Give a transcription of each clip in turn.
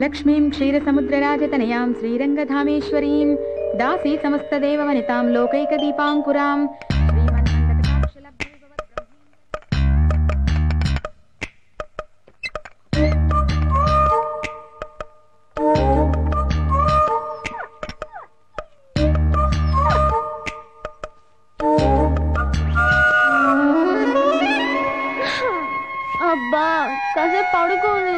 लक्ष्मीं क्षीरसमुद्रराजतनयां श्रीरंगधामेश्वरीं दासी समस्तदेववनितां लोकैकदीपाङ्कुरां అబ్బా కాసేపు పడుకోని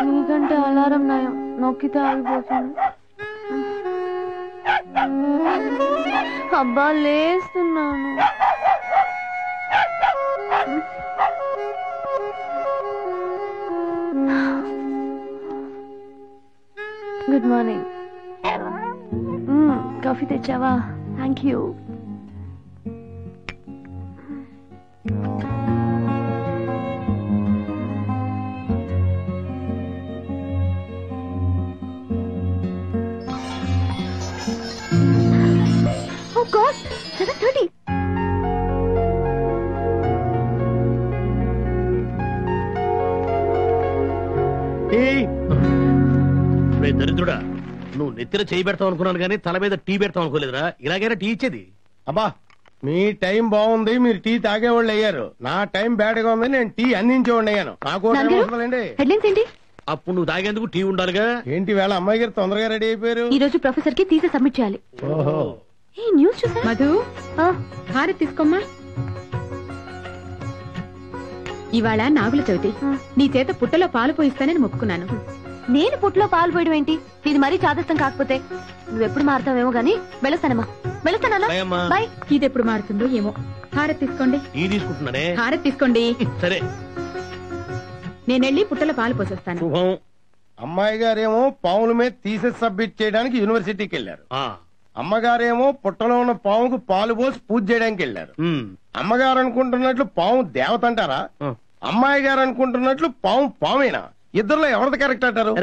నీకంటే అలారం నయం నొక్కితే ఆగిపోతుంది అబ్బా లేస్తున్నాను గుడ్ మార్నింగ్ కాఫీ తెచ్చావా థ్యాంక్ యూ Oh God, 7:30. దరిద్రుడా, నువ్వు నెత్తిన చేయి పెడతావు అనుకున్నాను కానీ తల మీద టీ పెడతావు అనుకోలేదురా. ఇలాగైనా టీ ఇచ్చేది. అబ్బా మీ టైం బాగుంది, మీరు టీ తాగేవాళ్ళు అయ్యారు. నా టైం బ్యాడ్ గా ఉంది, నేను టీ అందించేవాడిని అయ్యాను. నాకు హెడ్లైన్స్ ఏంటి? అప్పుడు నువ్వు తాగేందుకు టీ ఉండాలిగా. ఏంటి వేళ అమ్మాయి గారు తొందరగా రెడీ అయిపోయారు? ఈ రోజు ప్రొఫెసర్ కి థీసిస్ సబ్మిట్ చేయాలి. ఓహో, ఈ న్యూస్ చూసా? మధు హారతి తీసుకోమ్మా. ఇవాళ నాగుల చవితి, నీ చేత పుట్టలో పాలు పోయిస్తానని మొక్కుకున్నాను. నేను పుట్టలో పాలు పోయడం ఏంటి? ఇది మరీ చాదస్తం కాకపోతే. నువ్వెప్పుడు మారుతావేమో గానీ వెళ్ళొస్తానమ్మా. వెళ్ళొస్తానా? బాయ్. ఇది ఎప్పుడు మారుతుందో ఏమో. హారతి తీసుకోండి. టీ తీసుకుంటున్నానే. హారతి తీసుకోండి. సరే, నేనెళ్ళి పుట్టలో పాలు పోసొస్తాను. అమ్మాయి గారేమో పాముల మీద థీసిస్ సబ్మిట్ చేయడానికి యూనివర్సిటీకి వెళ్ళారు. అమ్మగారేమో పుట్టలో ఉన్న పాముకు పాలు పోసి పూజ చేయడానికి వెళ్ళారు. అమ్మగారు అనుకుంటున్నట్లు పాము దేవత అంటారా? అమ్మాయి గారు అనుకుంటున్నట్లు పాము పామేనా? ఇద్దరులో ఎవరిది కరెక్ట్ అంటారు?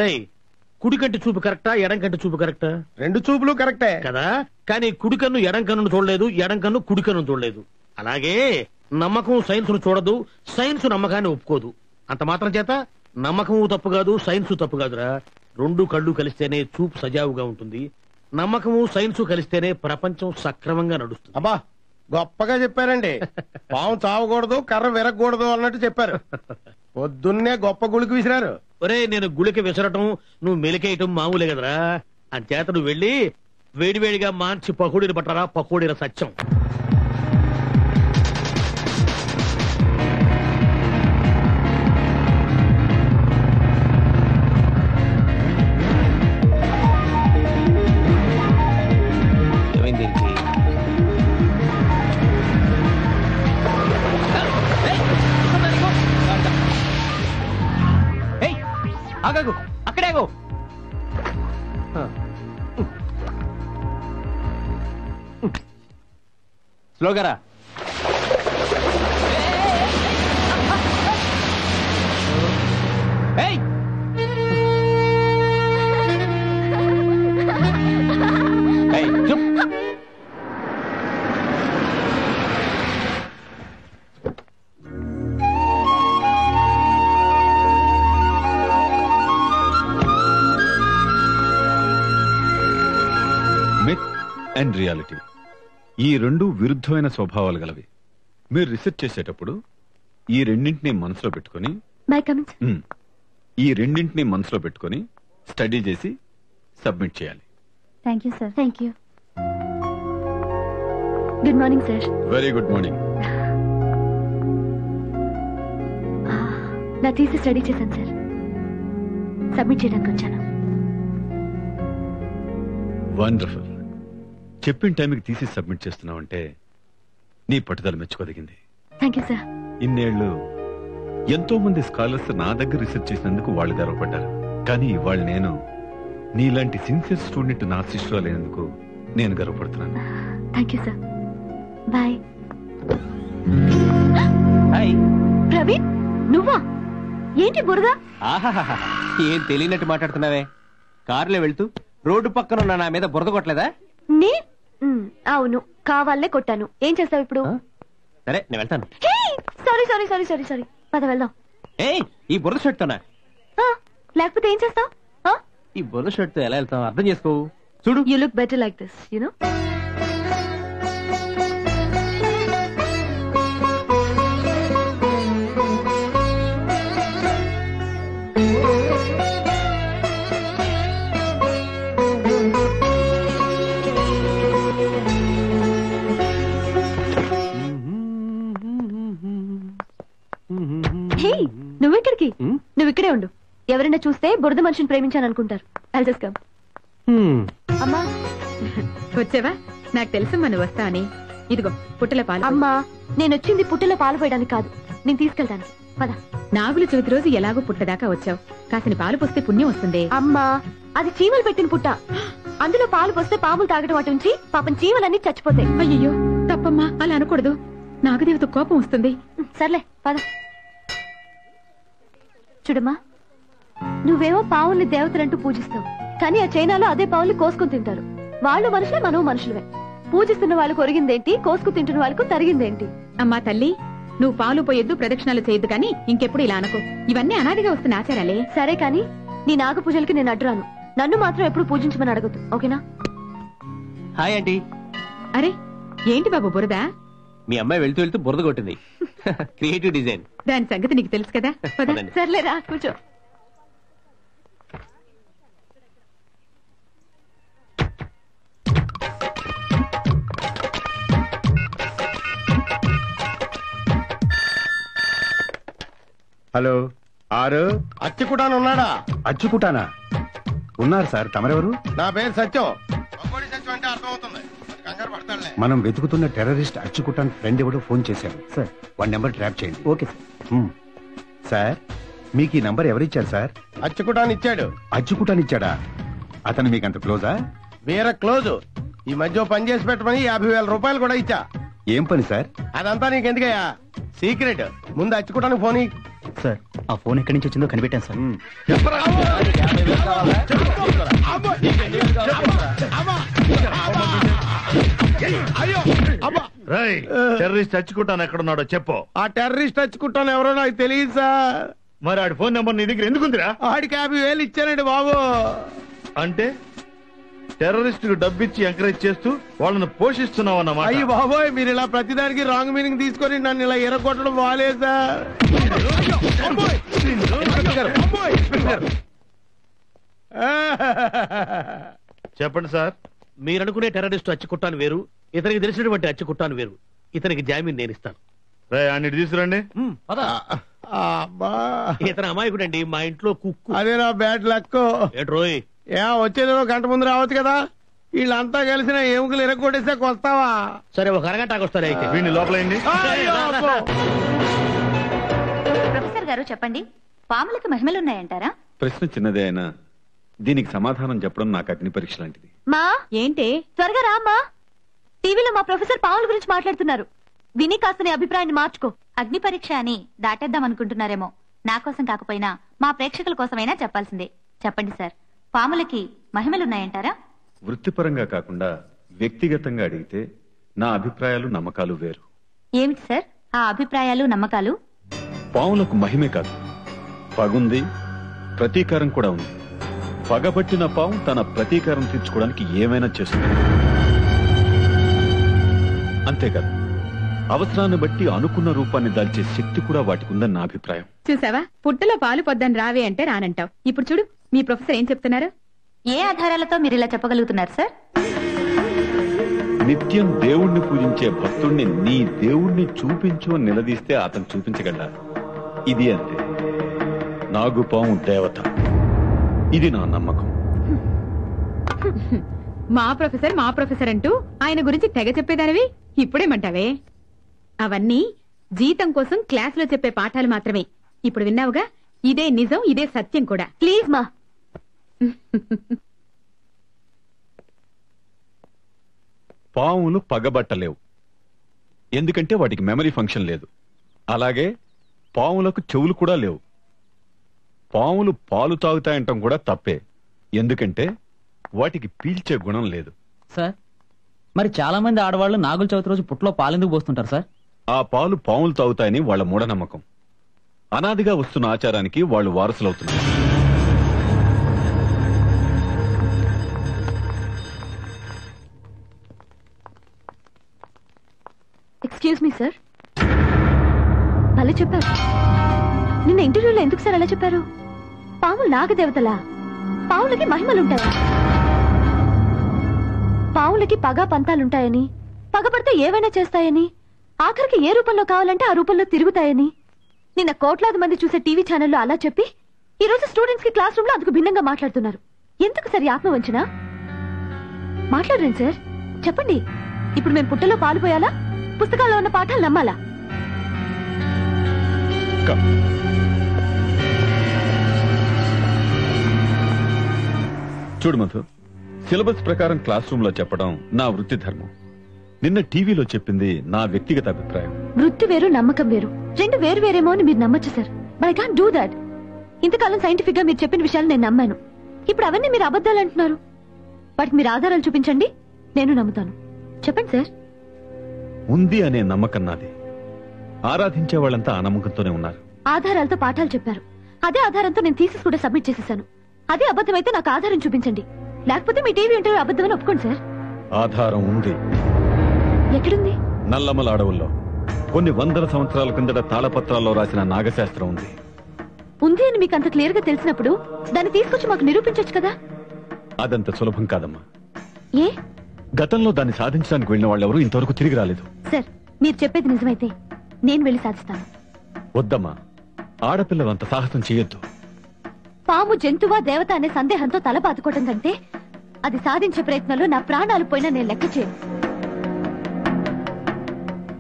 కుడి కంటి చూపు కరెక్టా, ఎడం కంటి చూపు కరెక్టా? రెండు చూపులు కరెక్టే కదా, కానీ కుడి కన్ను ఎడం కన్ను చూడలేదు, ఎడం కన్ను కుడి కన్ను చూడలేదు. అలాగే నమ్మకం సైన్స్ ను చూడదు, సైన్స్ నమ్మకాన్ని ఒప్పుకోదు. అంత మాత్రం చేత నమ్మకము తప్పు కాదు, సైన్స్ తప్పు కాదురా. రెండు కళ్ళు కలిస్తేనే చూపు సజావుగా ఉంటుంది. నమ్మకము సైన్స్ కలిస్తేనే ప్రపంచం సక్రమంగా నడుస్తుంది. అబ్బా గొప్పగా చెప్పారండి. పాము చావకూడదు, కర్ర విరగకూడదు అన్నట్టు చెప్పారు. పొద్దున్నే గొప్ప గుళికి విసిరారు. ఒరే, నేను గుళికి విసరటం, నువ్వు మెలికేయటం మామూలే కదరా. అంచేత నువ్వు వెళ్ళి వేడివేడిగా మంచి పకోడీలు పట్టరా. పకోడీల సత్యం. అక్కడే స్లోగరా. అండ్ రియాలిటీ, ఈ రెండు విరుద్ధమైన స్వభావాలు గలవి. మీరు రీసెర్చ్ చేసేటప్పుడు ఈ రెండింటినీ మనసులో పెట్టుకొని స్టడీ చేసి సబ్మిట్ చేయాలి. Thank you sir. Thank you. Good morning sir. Very good morning. నా థీసిస్ స్టడీ చేశాను సార్. సబ్మిట్ చేయడానికి వచ్చాను. వండర్ఫుల్. చెప్పిన టైంకి తీసి సబ్మిట్ చేస్తున్నావంటే నీ పట్టుదల మెచ్చుకోదగింది. Thank you sir. ఇన్నేళ్లు ఎంతో మంది స్కాలర్స్ నా దగ్గర రీసెర్చ్ చేసినందుకు వాళ్ళు గర్వపడ్డారు. కానీ ఇవాళ నేను నీలాంటి సిన్సియర్ స్టూడెంట్ నా శిష్యురాలైనందుకు నేను గర్వపడుతున్నాను. Thank you sir. Bye. Hi Praveen, నువ్వా? ఏంటి బురద? ఆహాహా, ఏం తెలియనట్టు మాట్లాడుతున్నావే. కారులో వెళ్తూ రోడ్డు పక్కన ఉన్న నా మీద బురద కొట్టలేదా? అవును, కావాలనే కొట్టాను. ఏం చేస్తావు ఇప్పుడు? సరే, నేను వెళ్తాను. Sorry sorry sorry sorry sorry. పద వెళ్దాం. ఏయ్, ఈ బుర్ర షర్ట్ తోనా? లేకపోతే ఏం చేస్తావు? ఈ బుర్ర షర్ట్ తో ఎలా వెళ్తావు అర్థం చేసుకో. చూడు, you look better like this, you know. నువ్వెక్కడికి? నువ్వు ఇక్కడే ఉండు. ఎవరైనా చూస్తే బురద మనిషిని ప్రేమించాను అనుకుంటారు. I'll just come. అమ్మా, వచ్చావా? నాకు తెలుసమ్మా నువ్వు వస్తా అని. ఇదిగో పుట్టల పాలు. అమ్మా, నేను వచ్చింది పుట్టలో పాలు పోయడానికి కాదు, నేను తీసుకెళ్ళడానికి. పద. నాగుల చవితి రోజు ఎలాగో పుట్టదాకా వచ్చావు, కాసిన పాలు పోస్తే పుణ్యం వస్తుంది. అమ్మా, అది చీమలు పెట్టిన పుట్ట. అందులో పాలు పోస్తే పాములు తాగడం అటు ఉంచి పాపం చీమలన్నీ చచ్చిపోతాయి. అయ్యో తప్పమ్మా, అలా అనకూడదు. నాగదేవత కోపం వస్తుంది. సర్లే పద. చూడమ్మా, నువ్వేమో పావుల్ని దేవతలంటూ పూజిస్తావు, కానీ ఆ చైనాలో అదే పావుల్ని కోసుకుని తింటారు. వాళ్ళు మనుషులే, మనం మనుషులమే. పూజిస్తున్న వాళ్ళకు ఒరిగిందేంటి, కోసుకు తింటున్న వాళ్ళకు తరిగిందేంటి? అమ్మా తల్లి, నువ్వు పాలు పోయొద్దు, ప్రదక్షిణాలు చేయొద్దు, కానీ ఇంకెప్పుడు ఇలా అనకు. ఇవన్నీ అనాదిగా వస్తున్న ఆచారాలే. సరే కానీ నీ నాగ పూజలకి నేను అడ్డురాను. నన్ను మాత్రం ఎప్పుడు పూజించమని అడగద్దు, ఓకేనా? Hi aunty. అరే ఏంటి బాబు బురద? మీ అమ్మాయి వెళ్తూ వెళ్తూ బురద కొట్టింది. Creative design. దాని సంగతి నీకు తెలుసు కదా. పద. పదండి. సర్లేరా, కూర్చో. హలో, ఆరు అచ్చుకుటాను ఉన్నాడా? అచ్చుకుటానా? ఉన్నారు సార్. తమరెవరు? నా పేరు సత్యం. సత్యం అంటే అర్థమవుతుంది, కంగారు పడతాడులే. మనం వెతుకుతున్న టెర్రరిస్ట్ అచ్చుకుటాన్ ఫ్రెండ్ ఎవడో ఫోన్ చేశారు సార్. వాడి నెంబర్ ట్రాప్ చేయండి. Okay sir. సార్, మీకు ఈ నంబర్ ఎవరిచ్చారు సార్? అచ్చుకుటాను ఇచ్చాడు. అచ్చుకుటాన్ ఇచ్చాడా? అతను మీకు అంత క్లోజా? వేరే క్లోజ్. ఈ మధ్య పని చేసి పెట్టమని 50,000 రూపాయలు కూడా ఇచ్చా. ఏం పని సార్? అదంతా నీకెందుకయ్యా, సీక్రెట్. ముందు అచ్చుకోవడానికి ఫోన్ సార్. ఆ ఫోన్ ఎక్కడి నుంచి వచ్చిందో కనిపెట్టాను సార్. టెర్రరిస్ట్ చచ్చుకుంటాను ఎక్కడున్నాడో చెప్పు. ఆ టెర్రరిస్ట్ అచ్చుకుంటాను ఎవరో నాకు తెలియదు సార్. మరి ఆడి ఫోన్ నెంబర్ నీ దగ్గర ఎందుకుందిరా? ఆడికి 50,000 ఇచ్చానండి బాబు. అంటే టెర్రరిస్ట్ కు డబ్బిచ్చి ఎంకరేజ్ చేస్తూ వాళ్ళని పోషిస్తున్నావు అన్నమాట. అయ్యి బాబోయ్, మీరు ఇలా ప్రతిదానికి రాంగ్ మీనింగ్ తీసుకొని నన్ను ఇలా ఎరగొట్టడం బాగాలేదు సార్. చెప్పండి సార్. మీరు అనుకునే టెర్రరిస్ట్ అచ్చుకుట్టాను వేరు, ఇతనికి తెలిసినటువంటి అచ్చుకుట్టాను వేరు. ఇతనికి జామీన్ నేను ఇస్తాను. అన్నిటి తీసుకురండి. అబ్బా, ఇతను అమాయకుడండి, మా ఇంట్లో కుక్కు. అదే నా బ్యాడ్ లక్. ఏట్రోయ్, వచ్చేదో గంట ముందు రావచ్చు కదా. వీళ్ళంతా కలిసిన ఎముకలు ఎరగొట్టేసాక వస్తావా? సరే, ఒక అరగంటకు వస్తారు. అయితే వీడిని లోపలైంది. ప్రొఫెసర్ గారు చెప్పండి, పాములకు మహిమలున్నాయంటారా? ప్రశ్న చిన్నదే అయినా దీనికి సమాధానం చెప్పడం నాకు అగ్ని పరీక్ష లాంటిది. మా ఏంటి? త్వరగా రామ్మా. టీవీలో మా ప్రొఫెసర్ పాముల గురించి మాట్లాడుతున్నారు. విని కాస్త నీ అభిప్రాయాన్ని మార్చుకో. అగ్ని పరీక్ష అని దాటేద్దాం అనుకుంటున్నారేమో. నా కోసం కాకపోయినా మా ప్రేక్షకుల కోసమైనా చెప్పాల్సిందే. చెప్పండి సార్, పాములకి మహిమలున్నాయంటారా? వృత్తిపరంగా కాకుండా వ్యక్తిగతంగా అడిగితే నా అభిప్రాయాలు నమ్మకాలు వేరు. ఏమిటి సార్ ఆ అభిప్రాయాలు నమ్మకాలు? పాములకు మహిమే కాదు, పగుంది, ప్రతీకారం కూడా ఉంది. పగబట్టిన పాము తన ప్రతీకారం తీర్చుకోవడానికి ఏమైనా చేస్తుంది. అంతేకాదు, అవసరాన్ని బట్టి అనుకున్న రూపాన్ని దాల్చే శక్తి కూడా వాటికి ఉందని నా అభిప్రాయం. చూసావా, పుట్టలో పాలు పొద్దని రావే అంటే రానంటావు. ఇప్పుడు చూడు మీ ప్రొఫెసర్ ఏం చెప్తున్నారు. ఏ ఆధారాలతో మీరు ఇలా చెప్పగలుగుతున్నారు సార్? నిత్యం దేవుణ్ణి పూజించే భక్తుణ్ణి నీ దేవుణ్ణి చూపించు అని నిలదీస్తే అతను చూపించగలరా? ఇది అంతే. నాగుపాము దేవత, ఇది నా నమ్మకం. మా ప్రొఫెసర్ అంటూ ఆయన గురించి తెగ చెప్పేదానివి ఇప్పుడేమంటావే? అవన్నీ జీతం కోసం క్లాసులో చెప్పే పాఠాలు మాత్రమే. ఇప్పుడు విన్నావుగా, ఇదే నిజం, ఇదే సత్యం కూడా. ప్లీజ్ మా. పాములు పగబట్టలేవు, ఎందుకంటే వాటికి మెమరీ ఫంక్షన్ లేదు. అలాగే పాములకు చెవులు కూడా లేవు. పాములు పాలు తాగుతాయంటాం కూడా తప్పే, ఎందుకంటే వాటికి పీల్చే గుణం లేదు. సార్, మరి చాలా మంది ఆడవాళ్ళు నాగుల చవితి రోజు పుట్టలో పాలెందుకు పోస్తుంటారు సార్? ఆ పాలు పాములు తాగుతాయని వాళ్ళ మూఢనమ్మకం. అనాదిగా వస్తున్న ఆచారానికి వాళ్ళు వారసులవుతున్నారు. Excuse me sir. అలా చెప్పారు. నిన్న ఇంటర్వ్యూలో ఎందుకు సార్ అలా చెప్పారు? పాములు నాగదేవతలా? పావులకి మహిమలుంటాయా? పావులకి పగా పంతాలుంటాయని, పగపడితే ఏవైనా చేస్తాయని, ఆఖరికి ఏ రూపంలో కావాలంటే ఆ రూపంలో తిరుగుతాయని నిన్న కోట్లాది మంది చూసే టీవీ ఛానల్లో అలా చెప్పి ఈ రోజు స్టూడెంట్స్ కి క్లాస్ రూమ్ లో అందుకు భిన్నంగా మాట్లాడుతున్నారు. ఎందుకు సార్ ఈ ఆత్మవంచన? మాట్లాడండి సార్, చెప్పండి. ఇప్పుడు మేము పుట్టలో పాలు పోయాలా, పుస్తకాల్లో ఉన్న పాఠాలు నమ్మాలా? చూడు మధు, సిలబస్ ప్రకారం క్లాస్ రూమ్ లో చెప్పడం నా వృత్తి ధర్మం. నిన్న టీవీలో చెప్పింది నా వ్యక్తిగత అభిప్రాయం. వృత్తి వేరు, నమ్మకం వేరు, రెండు వేరు వేరేమో అని మీరు నమ్మచ్చు sir. But I can't do that. ఇంతకాలం సైంటిఫిక్ గా మీరు చెప్పిన విషయాలు నేను నమ్మాను. ఇప్పుడు అవన్నీ మీరు అబద్ధాలు అంటున్నారు. వాటికి మీరు ఆధారాలు చూపించండి, నేను నమ్ముతాను. చెప్పండి సార్. ఉంది అనే నమ్మకం నాది. ఆరాధించే వాళ్ళంతా ఆ నమ్మకంతోనే ఉన్నారు. ఆధారాలతో పాఠాలు చెప్పారు. అదే ఆధారంతో నేను థీసిస్ కూడా సబ్మిట్ చేసేసాను. అదే అబద్ధమైతే నాకు ఆధారం చూపించండి, లేకపోతే మీ టీవీ ఇంటర్వ్యూ అబద్ధమని ఒప్పుకోండి సార్. ఆధారం ఉంది. ఎక్కడుంది? నల్లమల అడవుల్లో కొన్ని వందల సంవత్సరాల కిందట తాళపత్రాల్లో రాసిన నాగశాస్త్రం ఉంది. ఉంది అని మీకు అంత క్లియర్ గా తెలిసినప్పుడు దాన్ని తీసుకొచ్చి మాకు నిరూపించొచ్చు కదా. అదంత సులభం కాదమ్మా. ఏ? గతంలో దాన్ని సాధించడానికి వెళ్ళిన వాళ్ళెవరూ ఇంతవరకు తిరిగి రాలేదు. సార్, మీరు చెప్పేది నిజమైతే నేను వెళ్ళి సాధిస్తాను. వద్దమ్మా, ఆడపిల్లలు అంత సాహసం చేయొద్దు. పాము జంతువా దేవత అనే సందేహంతో తల బాదుకోవటం కంటే అది సాధించే ప్రయత్నంలో నా ప్రాణాలు పోయినా నేను లెక్క చేయను.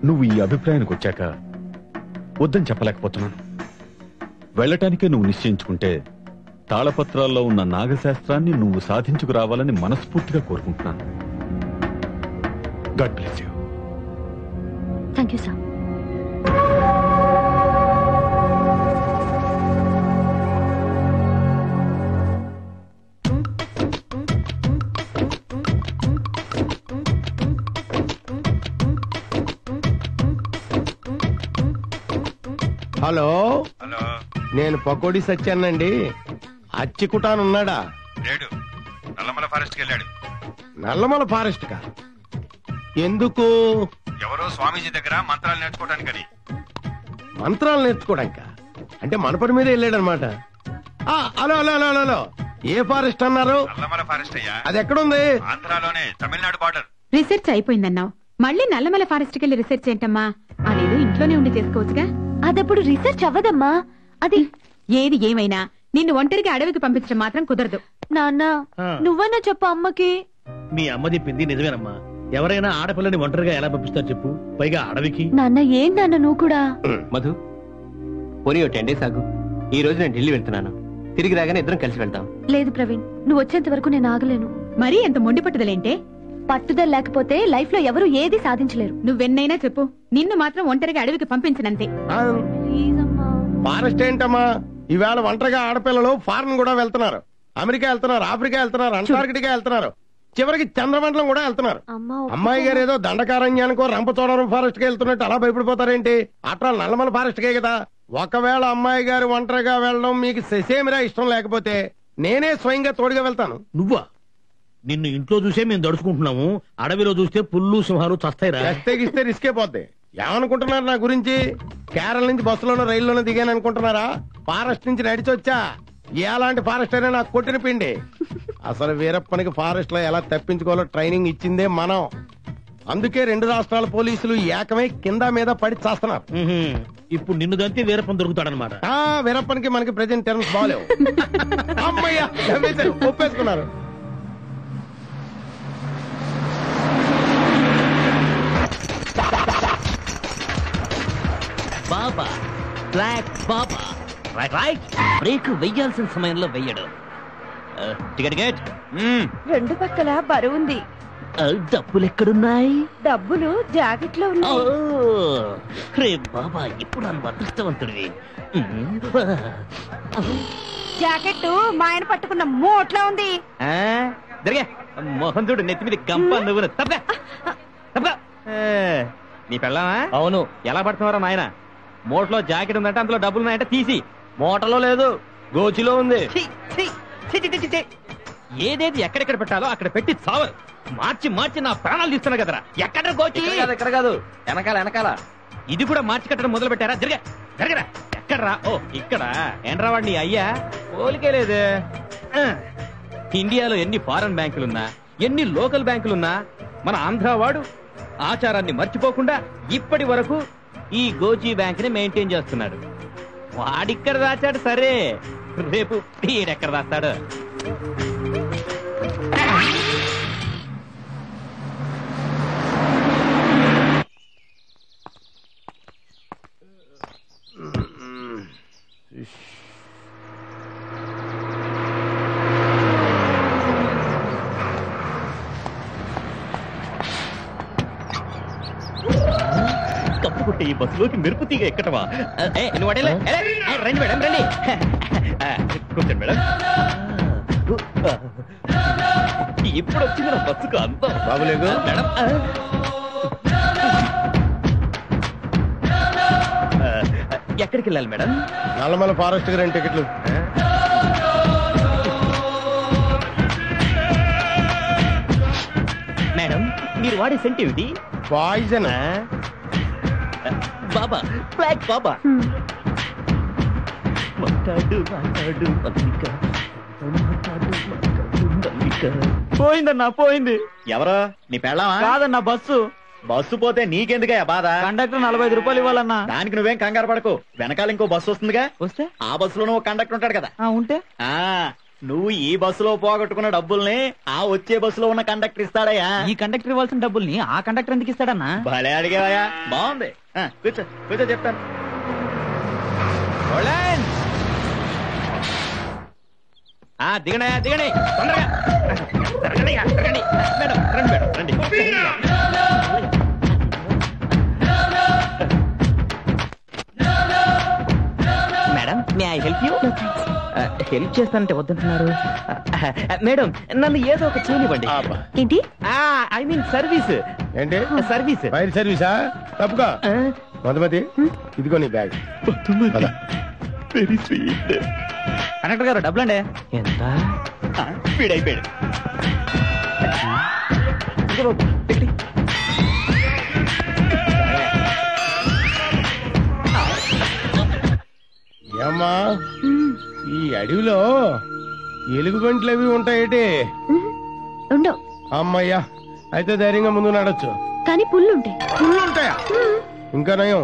నువ్వు ఈ అభిప్రాయానికి వచ్చాక వద్దని చెప్పలేకపోతున్నాను. వెళ్ళటానికే నువ్వు నిశ్చయించుకుంటే తాళపత్రాల్లో ఉన్న నాగశాస్త్రాన్ని నువ్వు సాధించుకురావాలని మనస్ఫూర్తిగా కోరుకుంటున్నాను. God bless you. Thank you sir. Hello, నేను పకోడీ సత్యానండి. అచ్చికుటాన్ ఉన్నాడా? లేడు, నల్లమల ఫారెస్ట్ కి వెళ్ళాడు. నల్లమల ఫారెస్ట్ కా? ఎందుకు? ఎవరో స్వామీజీ దగ్గర మంత్రాలు నేర్చుకోవడానికని. మంత్రాలు నేర్చుకోవడానిక? అంటే మన పని మీద వెళ్ళాడనమాట. హలో హలో హలో హలో, ఏ ఫారెస్ట్ అన్నారు? నల్లమల ఫారెస్ట్ అయ్యా. అది ఎక్కడుంది? ఆంధ్రాలోనే, తమిళనాడు బార్డర్. రిసెర్చ్ అయిపోయిందన్నావు, మళ్ళీ నల్లమల ఫారెస్ట్ కి వెళ్ళి రిసెర్చ్ ఏంటమ్మా? అదేదో ఇంట్లోనే ఉండి చేసుకోవచ్చుగా. అదప్పుడు రీసెర్చ్ అవ్వదమ్మా. అది ఏది ఏమైనా నిన్ను ఒంటరిగా అడవికి పంపించడం మాత్రం కుదరదు. నాన్న, నువ్వన్నా చెప్పు అమ్మకి. మీ అమ్మ చెప్పింది నిజమేనమ్మా. ఎవరైనా ఆడపిల్లని ఒంటరిగా ఎలా పంపిస్తారు చెప్పు, పైగా అడవికి. నాన్న, ఏం నాన్న నువ్వు కూడా? మధు, పోనీ 10 days ఆగు. ఈ రోజు నేను ఢిల్లీ వెళ్తున్నాను. తిరిగి రాగానే ఇద్దరం కలిసి వెళ్తాం. లేదు ప్రవీణ్, నువ్వు వచ్చేంత వరకు నేను ఆగలేను. మరీ ఎంత మొండి పట్టుదలేంటే? పట్టుదల లేకపోతే లైఫ్ లో ఎవరు ఏది సాధించలేరు. నువ్వెన్నైనా చెప్పు, నిన్ను మాత్రం ఒంటరిగా అడవికి పంపించనంతే. ఫారెస్ట్ ఏంటమ్మా? ఈవేళ ఒంటరిగా ఆడపిల్లలు ఫారెన్ కూడా వెళ్తున్నారు. అమెరికా వెళ్తున్నారు, ఆఫ్రికా వెళ్తున్నారు, అంటార్కిటికా వెళ్తున్నారు, చివరికి చంద్రమండలం కూడా వెళ్తున్నారు. అమ్మాయి గారు ఏదో దండకారణ్యానికో రంపచోడవరం ఫారెస్ట్ కి వెళ్తున్నట్టు అలా భయపడిపోతారేంటి? అట్లా నల్లమల ఫారెస్ట్ కే కదా. ఒకవేళ అమ్మాయి గారు ఒంటరిగా వెళ్ళడం మీకు ససేమిరా ఇష్టం లేకపోతే నేనే స్వయంగా తోడుగా వెళ్తాను. నువ్వా? నిన్ను ఇంట్లో చూసే మేము దడుచుకుంటున్నాము, అడవిలో చూస్తే పుల్లు సింహాలు చస్తాయిరా. తెగిస్తే రిస్కే పోద్ది. ఏమనుకుంటున్నారు నా గురించి? కేరళ నుంచి బస్సులోనో రైల్లోనో దిగాను అనుకుంటున్నారా? ఫారెస్ట్ నుంచి నడిచొచ్చా. ఎలాంటి ఫారెస్ట్ అయినా నాకు కొట్టిన పిండి. అసలు వీరప్పనికి ఫారెస్ట్ లో ఎలా తప్పించుకోవాలో ట్రైనింగ్ ఇచ్చిందే మనం. అందుకే 2 రాష్ట్రాల పోలీసులు ఏకమై కింద మీద పడి చేస్తున్నారు. ఇప్పుడు నిన్ను దంతే వీరప్పన్ దొరుకుతాడనమాట. వీరప్పనికి మనకి ప్రెజెంట్ టర్మ్స్ బాలేవు. అమ్మయ్యా, ఒప్పేసుకున్నారు. బాబా, బ్లాక్ బాబా, రైట్ రైట్. బ్రేక్ వెయ్యాల్సిన సమయంలో వెయ్యడు. Ticket gate. 2 పక్కల బరువుంది. డబ్బులెక్కడున్నాయి? డబ్బులు జాకెట్ లో ఉన్నాయి. రే బాబా, ఇప్పుడు నన్ను అదృష్టవంతుడివి. జాకెట్ మా ఆయన పట్టుకున్న మోట్లో ఉంది. జరిగే మోహన్ చూడు, నెత్తి మీద గంప. నువ్వు తప్ప నీ పెళ్ళామా? అవును. ఎలా పడుతున్నారా నాయన? మూటలో జాకెట్ ఉందంటే అందులో డబ్బులు ఉన్నాయంటే తీసి. మూటలో లేదు, గోచిలో ఉంది. ఏదేది ఎక్కడెక్కడ పెట్టాలో అక్కడ పెట్టి చావరు. మార్చి మార్చి నా ప్రాణాలు తీస్తున్నా కదరా. ఎక్కడ గోచి? ఎక్కడ కాదు, వెనకాల వెనకాల. ఇది కూడా మార్చి కట్టడం మొదలు పెట్టారా? జరగరా. ఎక్కడరా? ఓ ఇక్కడ. ఏంట్రా వాడిని అయ్యా? పోలికే లేదే. ఇండియాలో ఎన్ని ఫారెన్ బ్యాంకులున్నా, ఎన్ని లోకల్ బ్యాంకులున్నా, మన ఆంధ్ర వాడు ఆచారాన్ని మర్చిపోకుండా ఇప్పటి వరకు ఈ గోజీ బ్యాంక్ ని మెయింటైన్ చేస్తున్నాడు. వాడిక్కడ దాచాడు సరే, రేపు ఈడెక్కడ దాస్తాడు? కప్పుకుంటే ఈ బస్సులోకి మెరుపు తీగ ఎక్కటవా? రండి మేడం, రండి కూర్చోండి మేడం. ఇప్పుడు వచ్చింది నా బస్సుకు అంత బాబులేదు మేడం. ఎక్కడికి వెళ్ళాలి మేడం? నల్లమల ఫారెస్ట్ కి 2 టికెట్లు. మేడం మీరు వాడే సెంట్ ఏమిటి? పాయిజన్. బాబా, బ్లాక్ బాబా. పోయిందన్నా, పోయింది. ఎవరో నీ పెళ్ళావా? కాదన్నా, బస్సు. బస్సు పోతే నీకెందుకయ్యా బాధ? కండక్టర్ 45 రూపాయలు ఇవ్వాలన్నా. దానికి నువ్వేం కంగారు పడకు, వెనకాల ఇంకో బస్సు వస్తుందిగా. వస్తే ఆ బస్సులో ఒక కండక్టర్ ఉంటాడు కదా. ఉంటే నువ్వు ఈ బస్సులో పోగొట్టుకున్న డబ్బుల్ని ఆ వచ్చే బస్సులో ఉన్న కండక్టర్ ఇస్తాడయ్యా. ఈ కండక్టర్ ఇవ్వాల్సిన డబ్బుల్ని ఆ కండక్టర్ ఎందుకు ఇస్తాడన్నా? భలే అడిగావయ్యా, బాగుంది. కూర్చో కూర్చో, చెప్తాను. దిగనయా, దిగండి తొందరగా. మేడం రండి, మేడం రండి. Madam may I help you? Help చేస్తానంటే వద్దంటున్నారు. మేడం నన్ను ఏదో ఒక చేయనివ్వండి. ఏంటి? I mean service. ఏంటి సర్వీస్? ఫైర్ సర్వీసా? తప్పుగా మధుమతి, ఇదిగో నీ బ్యాగ్. Very sweet. కనెక్టర్ గారు డబ్బులండి. ఎంత? వీడైపోయాడు. ఏమ్మా, ఈ అడవిలో ఎలుగుబంట్లు అవి ఉంటాయేటి? ఉండవు. అమ్మయ్యా, అయితే ధైర్యంగా ముందు నడొచ్చు. కానీ పుల్లుంటాయి. పుల్లుంటాయా? ఇంకా నయం,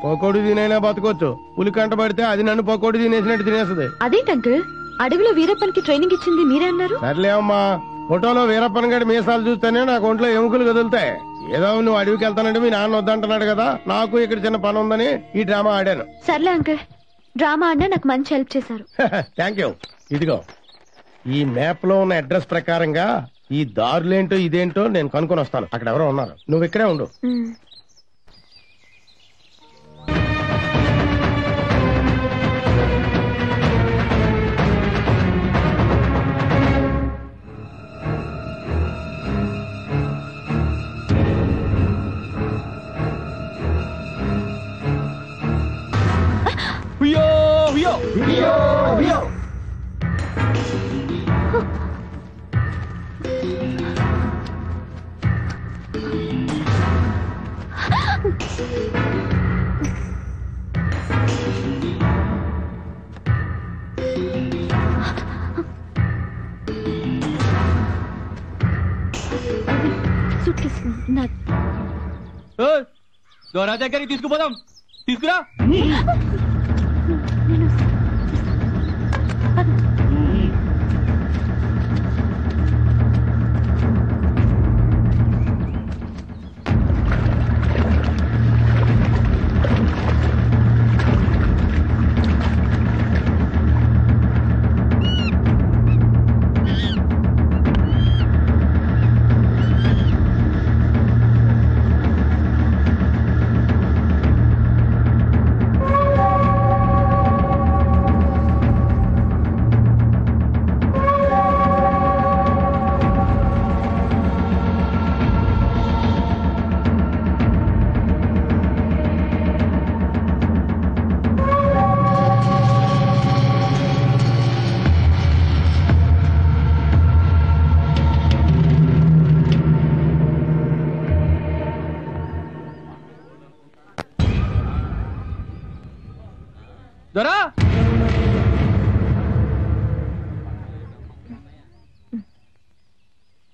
పకోడి తినైనా బతకొచ్చు. పులి కంట పడితే అది నన్ను పకోడి తినేసినట్టు తినేస్తుంది. అదేంటి అంకుల్, అడవిలో వీరప్పనికి ట్రైనింగ్ ఇచ్చింది మీరే అన్నారు. సర్లే అమ్మా, ఫోటోలో వీరప్పన్ గడి మీసాలు చూస్తేనే నాకు ఒంట్లో ఎముకలు కదులుతాయి. ఏదో నువ్వు అడవికి వెళ్తానంటే మీ నాన్న వద్దంటున్నాడు కదా, నాకు ఇక్కడ చిన్న పని ఉందని ఈ డ్రామా ఆడాను. సర్లే అంకుల్, డ్రామా అన్నా నాకు మంచి హెల్ప్ చేశారు. Thank you. ఇదిగో ఈ మ్యాప్ లో ఉన్న అడ్రస్ ప్రకారంగా ఈ దారులేంటో ఇదేంటో నేను కనుక్కొని వస్తాను. అక్కడ ఎవరో ఉన్నారు, నువ్వు ఇక్కడే ఉండు. దొరా దగ్గరికి తీసుకుపోదాం. తీసుకురా.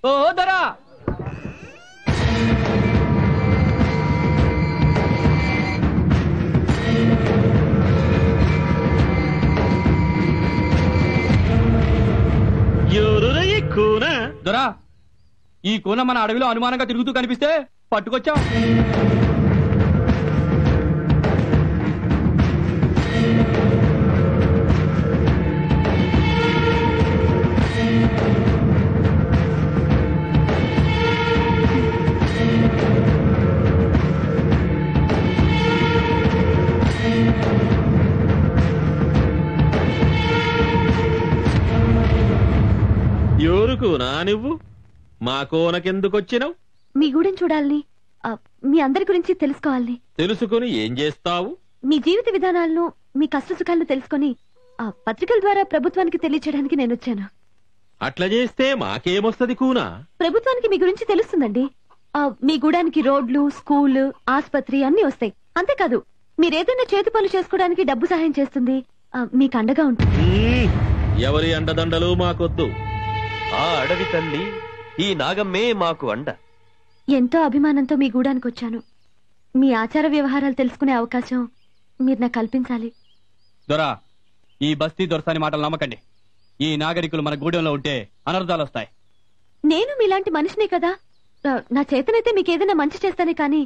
ఓ దొరా దొరా ఈ కూన మన అడవిలో అనుమానంగా తిరుగుతూ కనిపిస్తే పట్టుకొచ్చాం. ఎవరుకునా నువ్వు మా కోనకెందుకొచ్చినావు? మీ గూడెం చూడాలని, మీ అందరి గురించి తెలుసుకోవాలని. తెలుసుకుని ఏం చేస్తావు? మీ జీవిత విధానాలను, మీ కష్ట సుఖాలను తెలుసుకుని పత్రికల ద్వారా ప్రభుత్వానికి తెలియచేయడానికి నేను వచ్చాను. అట్లా చేస్తే మాకేమొస్తది కూనా? ప్రభుత్వానికి మీ గురించి తెలుస్తుందండి. మీ గూడానికి రోడ్లు, స్కూల్, ఆసుపత్రి అన్ని వస్తాయి. అంతేకాదు మీరేదైనా చేతి పనులు చేసుకోవడానికి డబ్బు సహాయం చేస్తుంది, మీకు అండగా ఉంటుంది. ఎవరి అండదండలు మాకొద్దు. ఆ అడవి తల్లి ఈ నాగమ్మే మాకు అండ. ఎంతో అభిమానంతో మీ గూడానికి వచ్చాను. మీ ఆచార వ్యవహారాలు తెలుసుకునే అవకాశం మీరు నాకు కల్పించాలి. దొరా ఈ బస్తీ దొరసాని మాటలు నమ్మకండి. ఈ నాగరికులు మన గూడెంలో ఉంటే అనర్థాలు వస్తాయి. నేను మీలాంటి మనిషినే కదా. నా చేతనైతే మీకేదైనా మంచి చేస్తానే కానీ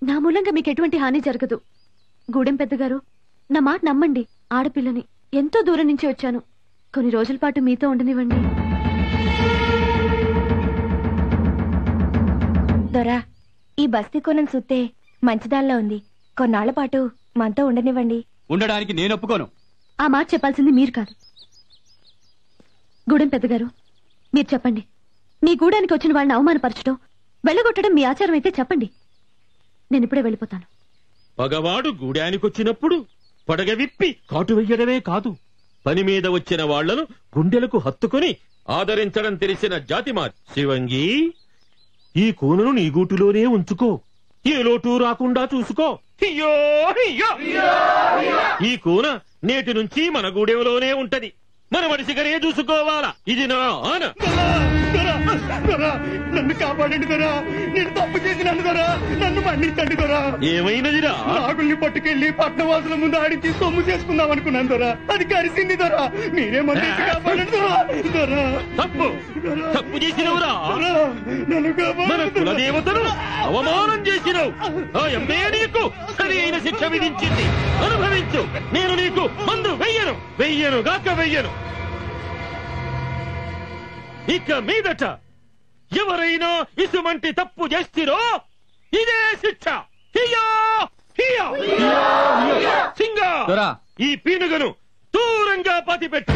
నా మూలంగా మీకు ఎటువంటి హాని జరగదు. గూడెం పెద్దగారు, నా మాట నమ్మండి. ఆడపిల్లని ఎంతో దూరం నుంచి వచ్చాను. కొన్ని రోజుల పాటు మీతో ఉండనివ్వండి. దొరా ఈ బస్తీ కొనను చూస్తే మంచిదానిలో ఉంది. కొన్నాళ్ల పాటు మనతో ఉండనివ్వండి. ఉండడానికి నేను ఒప్పుకోను. ఆ మాట చెప్పాల్సింది మీరు కాదు. గూడెం పెద్దగారు, మీరు చెప్పండి. మీ గూడానికి వచ్చిన వాళ్ళని అవమానపరచడం, వెళ్ళగొట్టడం మీ ఆచారం అయితే చెప్పండి. నేను ఇప్పుడే వెళ్ళిపోతాను. పగవాడు గూడానికొచ్చినప్పుడు పడగ విప్పి కాటు వెయ్యడమే కాదు, పని మీద వచ్చిన వాళ్లను గుండెలకు హత్తుకుని ఆదరించడం తెలిసిన జాతిమార్. శివంగి, ఈ కూనను నీ గూటులోనే ఉంచుకో. ఏ లోటు రాకుండా చూసుకో. ఈ కూన నేటి నుంచి మన గూడెంలోనే ఉంటది. మన మనిషిగానే చూసుకోవాలా. ఇది నా ఆన. నన్ను కాపాడండి దొరా. నేను తప్పు చేసినాను దొరా. నన్ను మన్నించండి దొరా. ఏమైనదిరా? నాగుల్ని పట్టుకెళ్లి పట్టణవాసుల ముందు ఆడించి సొమ్ము చేసుకుందాం అనుకున్నాను దొరా. అది కలిసింది దొరా. మీరే మన్నించి కాపాడండి దొరా. దొరా తప్పు చేసినవురా. నన్ను మన కులదేవతను అవమానం చేసినావు. ఆ అమ్మే నీకు సరి అయిన శిక్ష విధించింది. అనుభవించు. నేను నీకు మందు వెయ్యను గాక వెయ్యను. ఇక మీదట ఎవరైనా ఇసుమంటి తప్పు చేస్తారో ఇదే శిక్ష. సింగా, ఈ పీనుగను దూరంగా పాతిపెట్టు.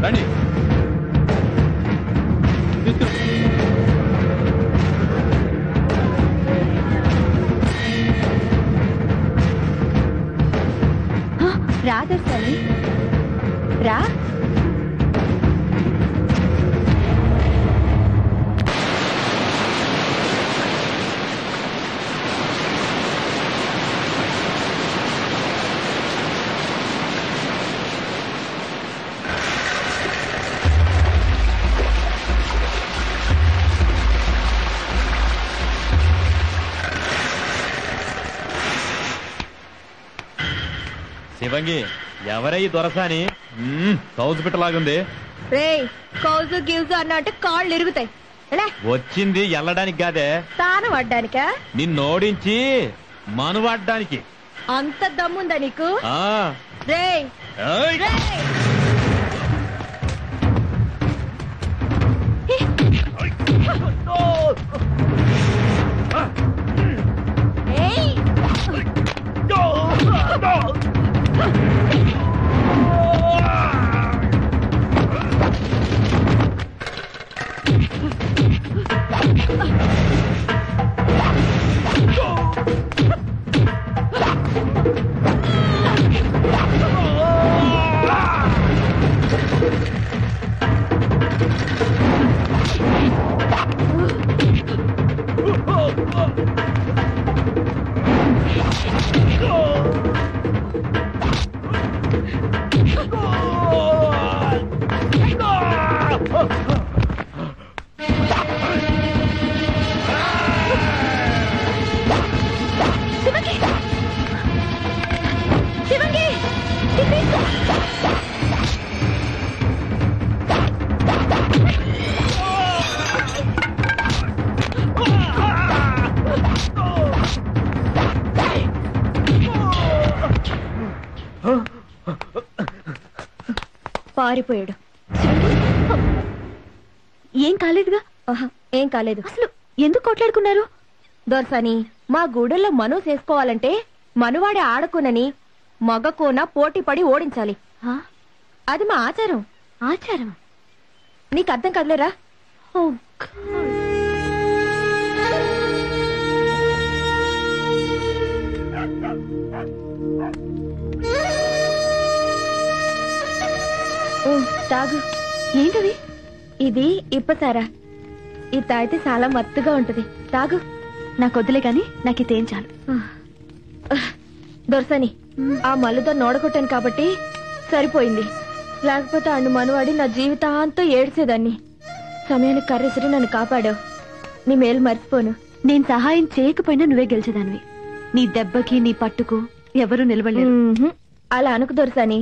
రండి. రా దర్శని, రా. శివంగి, ఎవరై దొరసాని? కౌజు పిట్టలాగుంది. కౌజు గివ్జు అన్నట్టు కాళ్ళు ఇరుగుతాయి. వచ్చింది ఎల్లడానికి కాదే, తాను పడ్డానికా? నిన్నోడించి మనువాడ్డానికి. అంత దమ్ముందా నీకు? రేయ్ పారిపోయాడు. ఏం కాలేదుగా? ఏం కాలేదు. అసలు ఎందుకు కొట్లాడుకున్నారు? దొరసాని, మా గూడెల్లో మను చేసుకోవాలంటే మనువాడే ఆడకునని మగ కోన పోటీ పడి ఓడించాలి. అది మా ఆచారం. ఆచారం నీకు అర్థం కదలేరా? తాగు. ఏంటది? ఇది ఇప్పసారా. ఇది తాగితే చాలా మత్తుగా ఉంటది. తాగు. నాకు వద్దులే గాని నాకు ఇదేం చాలు. దొరసని, ఆ మల్లుతో నోడగొట్టాను కాబట్టి సరిపోయింది. లేకపోతే అన్ను మనవాడి నా జీవితాంతం ఏడ్చేదాన్ని. సమయానికి కర్రెసిరి నన్ను కాపాడావు. నీ మేలు మర్చిపోను. నేను సహాయం చేయకపోయినా నువ్వే గెలిచేదానివి. నీ దెబ్బకి నీ పట్టుకు ఎవరు నిలబడలేరు. అలా అనుకు దొరసాని.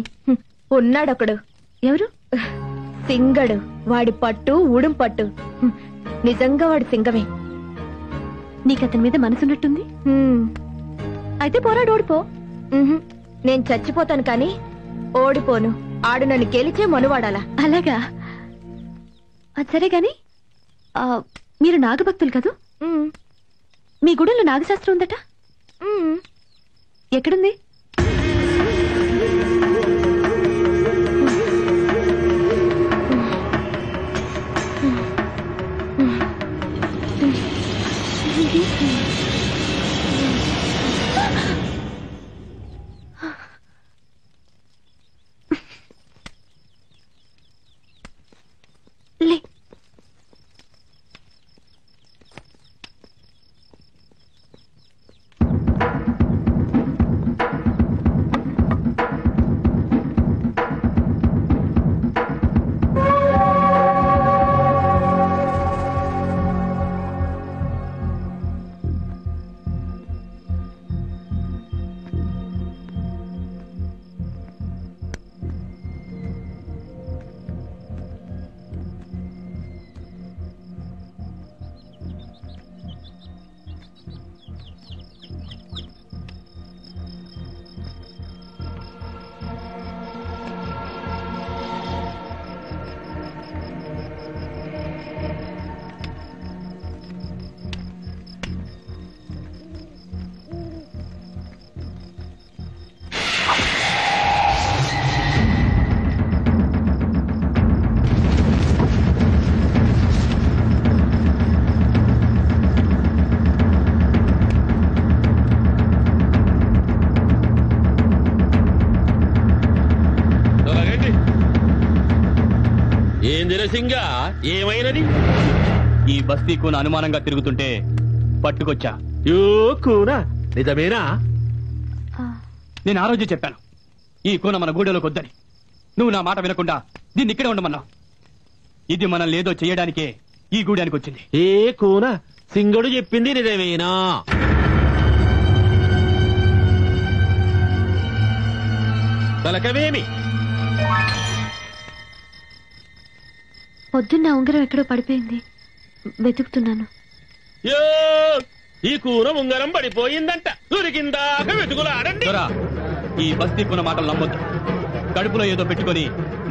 ఉన్నాడొకడు. ఎవరు? సింగడు. వాడి పట్టు ఉడుం పట్టు. నిజంగా వాడి సింగమే. నీకు అతని మీద మనసున్నట్టుంది. అయితే పోరాడు, ఓడిపో. నేను చచ్చిపోతాను కానీ ఓడిపోను. ఆడు నన్ను గెలిచే మనువాడాలా. అలాగా? అది సరే గాని మీరు నాగభక్తులు కదూ? మీ గుడిలో నాగశాస్త్రం ఉందట. ఎక్కడుంది? లే. సింగా, ఏమైనది? ఈ బస్తీ కూన అనుమానంగా తిరుగుతుంటే పట్టుకొచ్చా. కూనా నిజమేనా? నేను ఆ రోజు చెప్పాను ఈ కూన మన గూడెలోకి వద్దని. నువ్వు నా మాట వినకుండా దీన్ని ఇక్కడే ఉండమన్నావు. ఇది మనం లేదో చేయడానికే ఈ గూడానికి వచ్చింది. ఏ కూన సింగడు చెప్పింది నిజమేనా? తలకవేమి? పొద్దున్న ఉంగరం ఎక్కడో పడిపోయింది, వెతుకుతున్నాను. ఈ కూన ఉంగరం పడిపోయిందంట. దొరికిందాక వెతుకులాడండి. ఈ బస్తీ కూన మాటలు నమ్మొద్దు. కడుపులో ఏదో పెట్టుకొని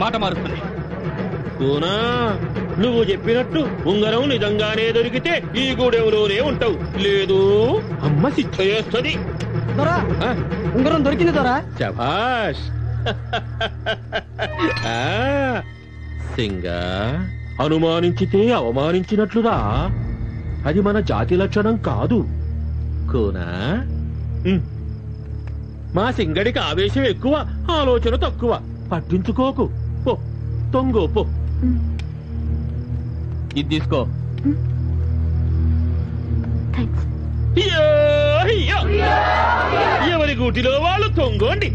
మాట మారుస్తుంది. కూనా, నువ్వు చెప్పినట్టు ఉంగరం నిజంగానే దొరికితే ఈ గూడెంలోనే ఉంటావు. లేదు అమ్మ శిక్ష చేస్తుంది. ఉంగరం దొరికింది దొరా. శభాష్. సింగా, అనుమానించితే అవమానించినట్లురా. అది మన జాతి లక్షణం కాదు. కూనా, మా సింగడికి ఆవేశం ఎక్కువ, ఆలోచన తక్కువ. పట్టించుకోకు. పో, తొంగో పో. ఇది తీసుకో. ఎవరి గూటిలో వాళ్ళు తొంగోండి.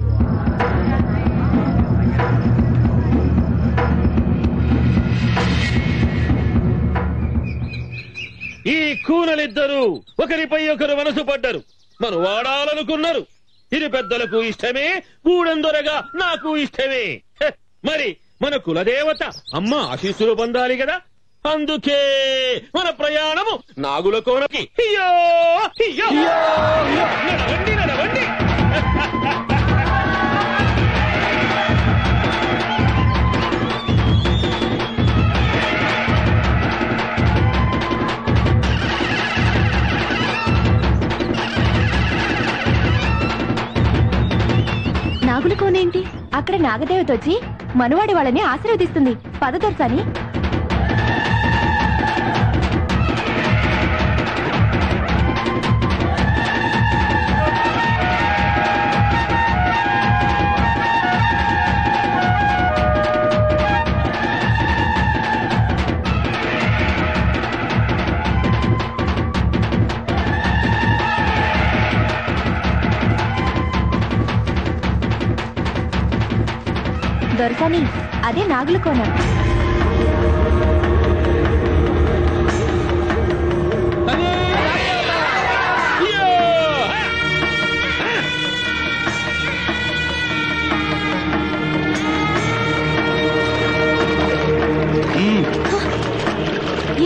ఈ కూనలిద్దరూ ఒకరిపై ఒకరు మనసు పడ్డరు. మనం వాడాలనుకున్నారు. ఇది పెద్దలకు ఇష్టమే, గూడెందొరగా నాకు ఇష్టమే. మరి మన కులదేవత అమ్మ ఆశీస్సులు పొందాలి కదా. అందుకే మన ప్రయాణము నాగుల కోనకి. నడవండి నడవండి. అక్కడ నాగదేవత వచ్చి మనవాడి వాళ్ళని ఆశీర్వదిస్తుంది. పద దొరసాని. దొరసాని, అదే నాగుల కోన.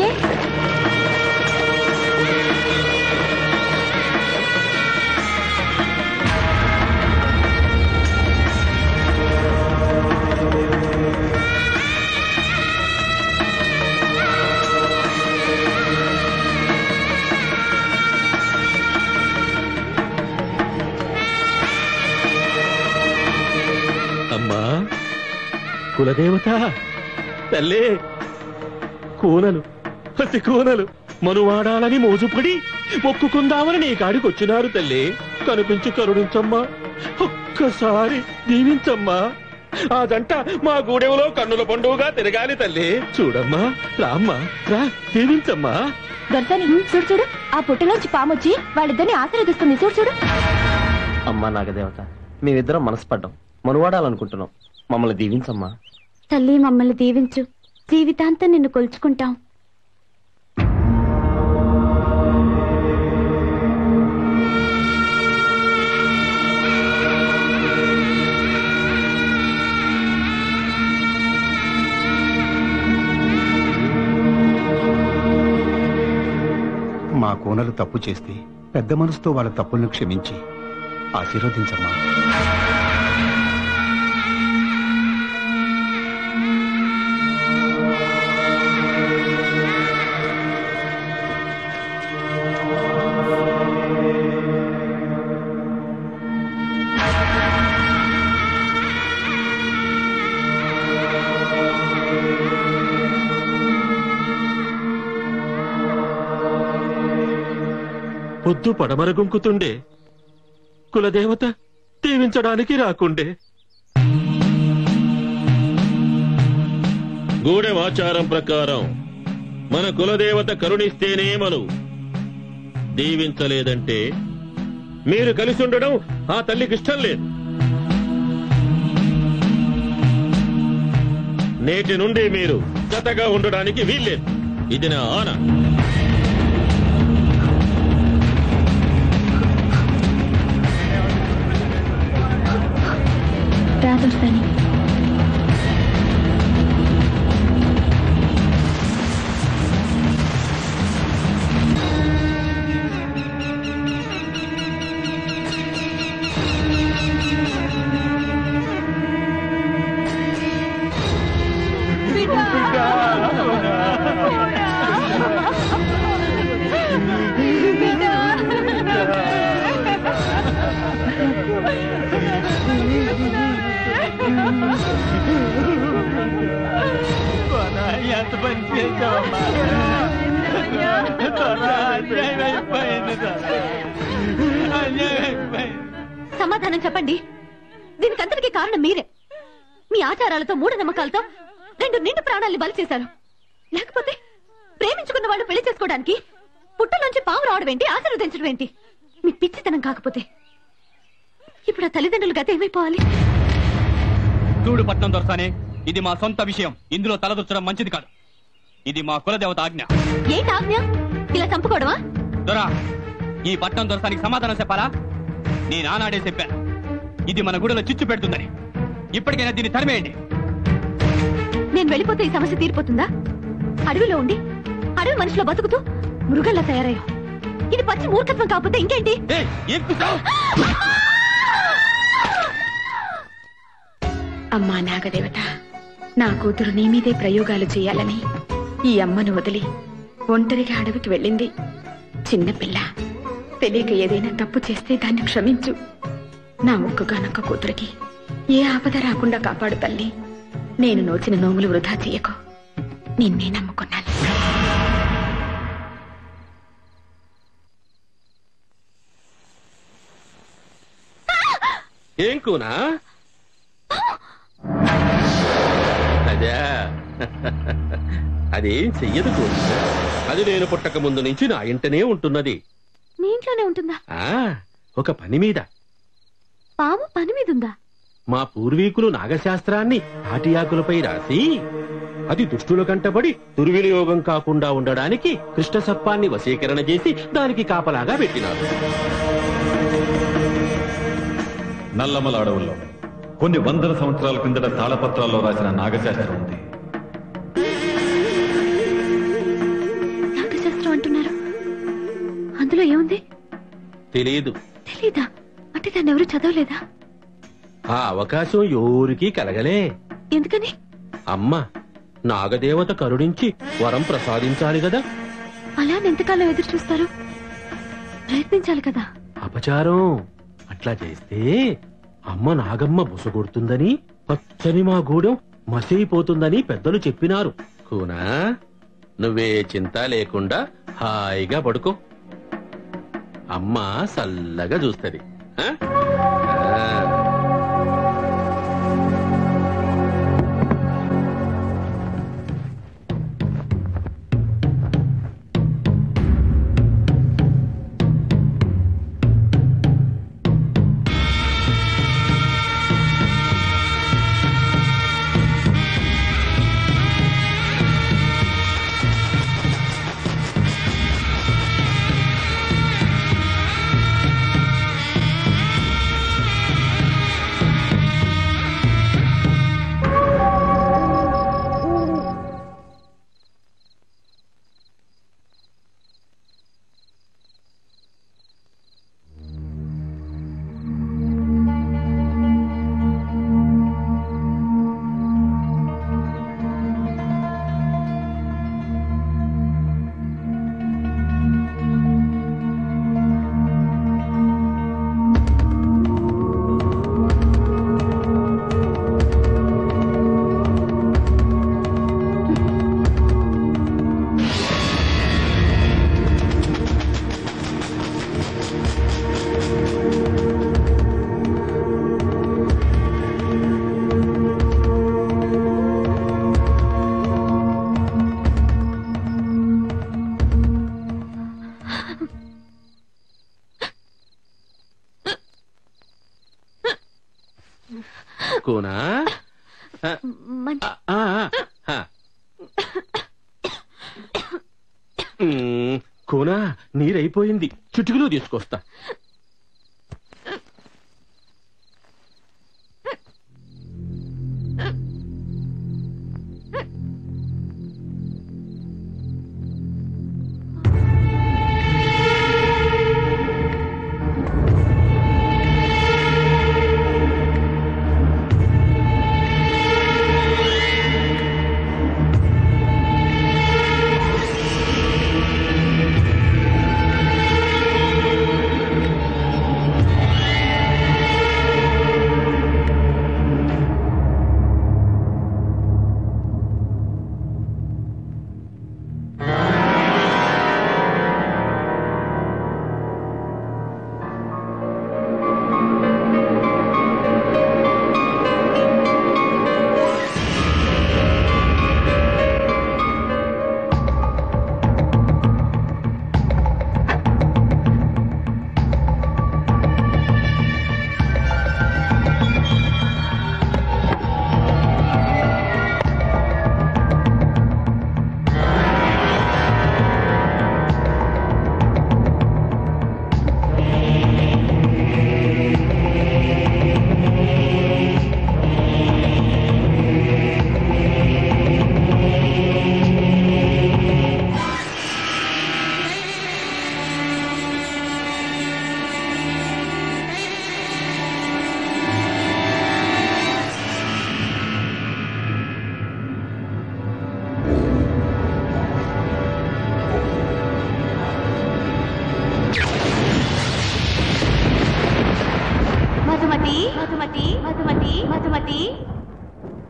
ఏ కులదేవత తల్లి, కూనలు పసి కూనలు మనువాడాలని మోజుపడి మొక్కుకుందామని నీ కాడికి వచ్చినారు తల్లి. కనిపించి కరుణించమ్మా, ఒక్కసారి దీవించమ్మా. ఆ జంట మా గూడెంలో కన్నుల పండుగగా తిరగాలి తల్లి. చూడమ్మా, రామ్మా, రా, దీవించమ్మా. దొరసాని, చూడు చూడు, ఆ పుట్టలోంచి పామొచ్చి వాళ్ళిద్దరిని ఆశీర్వదిస్తుంది. చూడు చూడు. అమ్మా నాగదేవత, మేమిద్దరం మనసుపడ్డాం, మనువాడాలనుకుంటున్నాం. మమ్మల్ని దీవించమ్మా. తల్లి, మమ్మల్ని దీవించు. జీవితాంతం నిన్ను కొలుచుకుంటాం. మా కోనలు తప్పు చేస్తే పెద్ద మనసుతో వాళ్ళ తప్పులను క్షమించి ఆశీర్వదించమ్మా. పొద్దు పడమరగుంకుతుండే కులదేవత దీవించడానికి రాకుండే. గూడెం ఆచారం ప్రకారం మన కులదేవత కరుణిస్తేనే మను, దీవించలేదంటే మీరు కలిసి ఉండడం ఆ తల్లికి ఇష్టం లేదు. నేటి నుండి మీరు జతగా ఉండడానికి వీల్లేదు. ఇది నా ఆన. రాదొస్తాని. ఎంత పని చేసావమ్మా? సమాధానం చెప్పండి. దీనికంతటికీ కారణం మీరే. మీ ఆచారాలతో, మూఢనమ్మకాలతో 2 నిండు ప్రాణాల్ని బలి చేశారు. లేకపోతే ప్రేమించుకున్న వాళ్ళు పెళ్లి చేసుకోవడానికి పుట్టలోంచి పాము రావడం ఏంటి, ఆశీర్వదించడం ఏంటి? మీ పిచ్చితనం కాకపోతే ఇప్పుడు ఆ తల్లిదండ్రులు గత ఏమైపోవాలి? చూడు పట్నం దొరసానే, ఇది మా సొంత విషయం. ఇందులో తలదొచ్చడం మంచిది కాదు. ఇది మా కులదేవత ఆజ్ఞ. ఏంటి ఆజ్ఞ? ఇలా చంపుకోవడమా? దొరా, ఈ పట్నం దొరసానికి సమాధానం చెప్పాలా? నేను ఆనాడే చెప్పాను, ఇది మన గుడిలో చిచ్చు పెడుతుందని. ఇప్పటికైనా దీన్ని తరిమేయండి. నేను వెళ్ళిపోతే ఈ సమస్య తీరిపోతుందా? అడవిలో ఉండి అడవి మనిషిలో బతుకుతూ మృగంలా తయారయ్యా. ఇది పచ్చి మూర్ఖత్వం కాకపోతే ఇంకేంటి? అమ్మా నాగదేవత, నా కూతురు నీ మీదే ప్రయోగాలు చేయాలని ఈ అమ్మను వదిలి ఒంటరిగా అడవికి వెళ్ళింది. చిన్నపిల్ల, తెలియక ఏదైనా తప్పు చేస్తే దాన్ని క్షమించు. నా ఒక్కగానొక్క కూతురికి ఏ ఆపద రాకుండా కాపాడు తల్లి. నేను నోచిన నోములు వృధా చేయకు. నిన్నే నమ్ముకున్నాను. ఏం కూనా? అదే అదేం చెయ్యదు కూనా. అది నేను పుట్టక ముందు నుంచి నా ఇంటనే ఉంటున్నది. మీ ఇంట్లోనే ఉంటుందా? ఒక పని మీద. పాము పని మీద ఉందా? మా పూర్వీకులు నాగశాస్త్రాన్ని తాటియాకులపై రాసి అది దుష్టుల కంటబడి దుర్వినియోగం కాకుండా ఉండడానికి కృష్ణ సర్పాన్ని వశీకరణ చేసి దానికి కాపలాగా పెట్టినారు. నల్లమల అడవుల్లో కొన్ని వందల సంవత్సరాల కిందట తాళపత్రాల్లో రాసిన నాగశాస్త్రం ఉంది. నాగశాస్త్రం అంటున్నారు, అందులో ఏముంది? తెలియదు. తెలీదా? అంటే దాన్ని ఎవరు చదవలేదా? ఆ అవకాశం ఎవరికీ కలగలే. ఎందుకని? అమ్మ నాగదేవత కరుణించి వరం ప్రసాదించాలి కదా. అలా ఎంతకాలం ఎదురు చూస్తారు? ప్రయత్నించాలి కదా. అపచారం. అట్లా చేస్తే అమ్మ నాగమ్మ బుసగొడుతుందని, పచ్చని మా గూడెం మసైపోతుందని పెద్దలు చెప్పినారు. కూనా, నువ్వే చింత లేకుండా హాయిగా పడుకో. అమ్మ చల్లగా చూస్తది. కూనా, కూనా నీరైపోయింది. చిటికలో తీసుకొస్తా.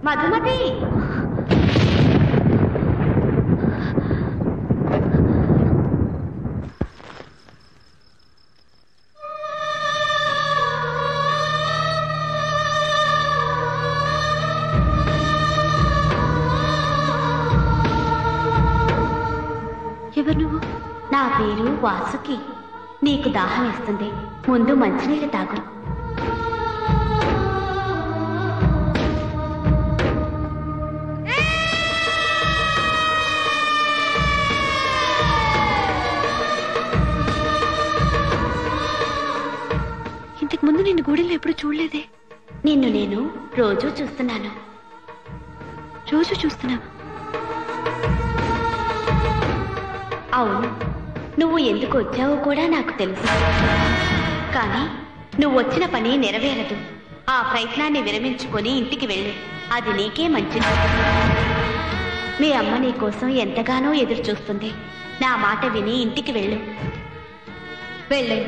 మధుమతి ఎవరు నువ్వు? నా పేరు వాసుకి. నీకు దాహం వేస్తుంది, ముందు మంచినీళ్ళు తాగు. ఇంతకు ముందు నిన్ను గూడెల్లో ఎప్పుడు చూడలేదే. నిన్ను నేను రోజూ చూస్తున్నాను. రోజు చూస్తున్నావా? అవును, నువ్వు ఎందుకు వచ్చావో కూడా నాకు తెలుసు. కానీ నువ్వు వచ్చిన పని నెరవేరదు. ఆ ప్రయత్నాన్ని విరమించుకొని ఇంటికి వెళ్ళు, అది నీకే మంచిది. మీ అమ్మ నీ కోసం ఎంతగానో ఎదురు చూస్తుంది. నా మాట విని ఇంటికి వెళ్ళు. వెళ్ళు.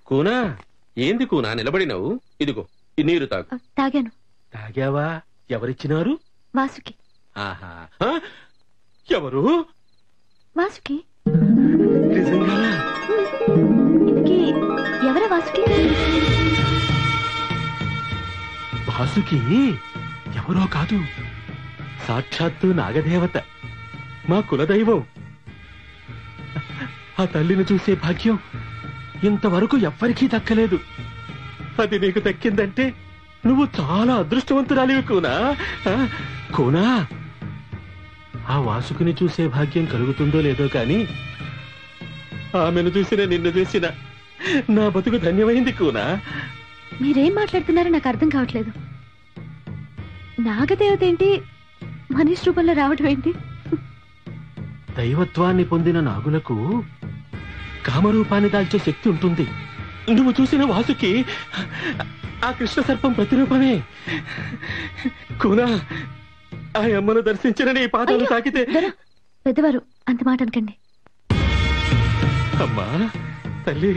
కూనా, ఏంది కూనా నిలబడినావు? ఇదిగో ఈ నీరు తాగు. తాగాను. తాగావా? ఎవరిచ్చినారు? వాసుకి. ఆహా, ఎవరు? వాసుకి. నిజంగా? ఇంతకీ ఎవరా వాసుకి? వాసుకి ఎవరో కాదు, సాక్షాత్తు నాగదేవత, మా కులదైవం. ఆ తల్లిని చూసే భాగ్యం ఇంతవరకు ఎవ్వరికీ దక్కలేదు. అది నీకు దక్కిందంటే నువ్వు చాలా అదృష్టవంతురాలివి కూనా. కూనా, ఆ వాసుకుని చూసే భాగ్యం కలుగుతుందో లేదో కాని ఆమెను చూసిన నిన్ను చూసిన నా బతుకు ధన్యమైంది కూనా. మీరేం మాట్లాడుతున్నారో నాకు అర్థం కావట్లేదు. నాగదేవత ఏంటి మనిషి రూపంలో రావడం ఏంటి? దైవత్వాన్ని పొందిన నాగులకు కామరూపాన్ని దాల్చే శక్తి ఉంటుంది. నువ్వు చూసిన వాసుకి ఆ కృష్ణ సర్పం ప్రతిరూపమే. కూనా, ఆ అమ్మను దర్శించిన నీ పాదాలు తాకితే. పెద్దవారు అంత మాట అనకండి. అమ్మా తల్లి,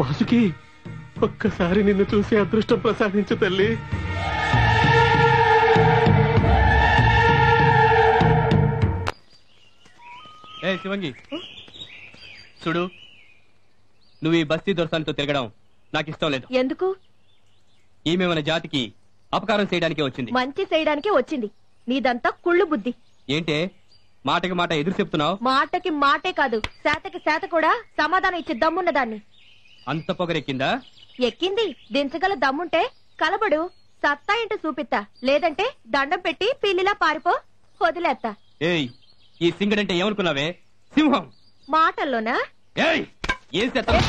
వాసుకి ఒక్కసారి నిన్ను చూసే అదృష్టం ప్రసాదించు తల్లి. ఏ శివంగి, చూడు, నువ్వు ఈ బస్తీ దొరసానితో తిరగడం నాకు ఇష్టం లేదు. ఎందుకు? ఈమె మన జాతికి అపకారం చేయడానికే వచ్చింది. మంచి చేయడానికే వచ్చింది. నీదంతా కుళ్ళు బుద్ధి. ఏంటే మాటకి మాట ఎదురు చెప్తున్నావు? మాటకి మాటే కాదు, శాతకి శాత కూడా సమాధానం ఇచ్చే దమ్మున్న దాన్ని. అంత పొగరెక్కిందా? ఎక్కింది. దించగల దమ్ముంటే కలబడు, సత్తా ఇంటి చూపిత్తా. లేదంటే దండం పెట్టి పిల్లిలా పారిపో, వదిలేత్తా. ఏయ్, ఈ సింగడంటే ఏమనుకున్నావే? సింహం. మాటల్లోనా? ఏయ్, ఏం చేస్తావే?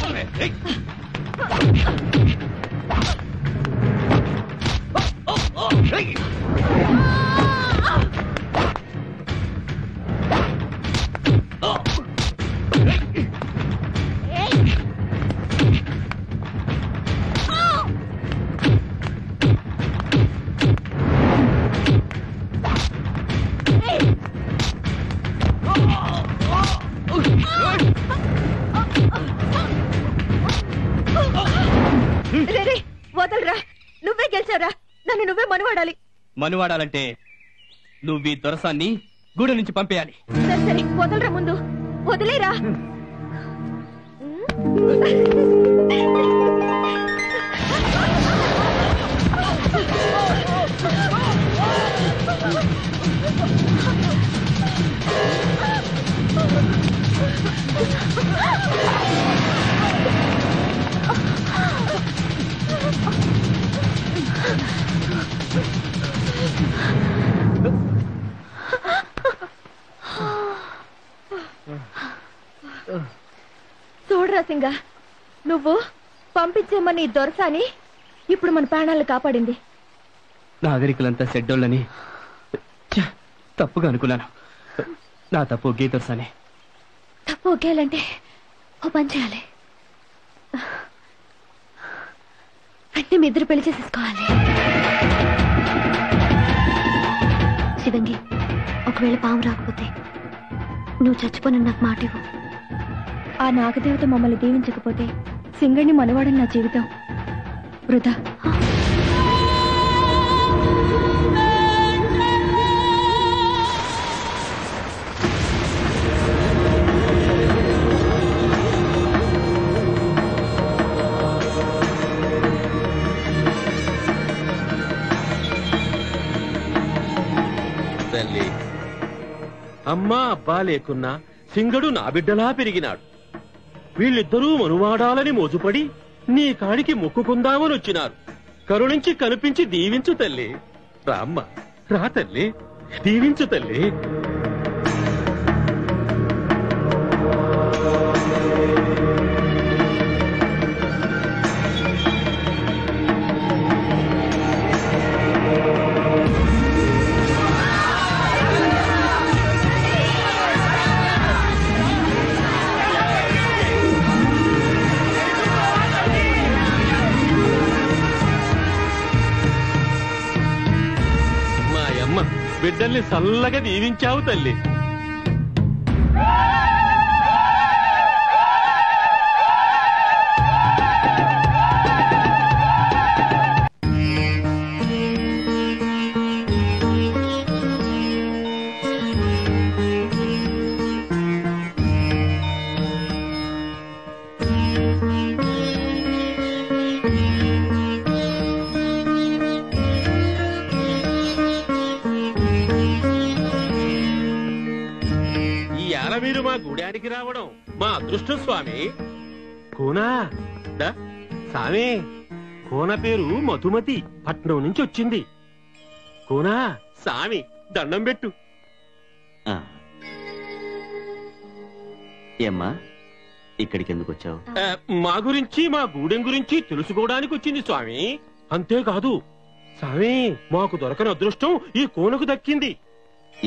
వదలరా, నువ్వే గెలిచారా. నన్ను నువ్వే మనువాడాలి. మనువాడాలంటే నువ్వు ఈ దొరసాన్ని గూడ నుంచి పంపేయాలి. సరే సరే, వదలరా, ముందు వదిలేరా. చూడరా సింగ, నువ్వు పంపించేమని దొరసాని ఇప్పుడు మన ప్రాణాలను కాపాడింది. నాగరికులంతా సెడ్డోళ్ళని తప్పుగా అనుకున్నాను. నా తప్పు గీతొరసాని. తప్పు ఒకేయాలంటే ఓ పని చేయాలి. అంటే మీ ఇద్దరు పెళ్లి చేసేసుకోవాలి. శివంగి, ఒకవేళ పాము రాకపోతే నువ్వు చచ్చిపోను నాకు మాట ఇవ్వు. ఆ నాగదేవత మమ్మల్ని దీవించకపోతే సింగడిని మనవాడని నా జీవితం వృధా. తల్లి, అమ్మా అబ్బా లేకున్నా సింగడు నా బిడ్డలా పెరిగినాడు. వీళ్ళిద్దరూ మనువాడాలని మోజుపడి నీ కాడికి మొక్కుకుందామని వచ్చినారు. కరుణించి కనిపించి దీవించు తల్లి. రామ్మ, రా తల్లి, దీవించు తల్లి. బిడ్డల్ని చల్లగా దీవించావు తల్లి. మీరు మా గూడానికి రావడం మా అదృష్టం స్వామి. కోనా స్వామి, కోన పేరు మధుమతి, పట్నం నుంచి వచ్చింది. కోనా స్వామి, దండం పెట్టు. ఏమ్మా, ఇక్కడికి ఎందుకు వచ్చావు? మా గురించి, మా గూడెం గురించి తెలుసుకోవడానికి వచ్చింది స్వామి. అంతేకాదు స్వామి, మాకు దొరకని అదృష్టం ఈ కోనకు దక్కింది.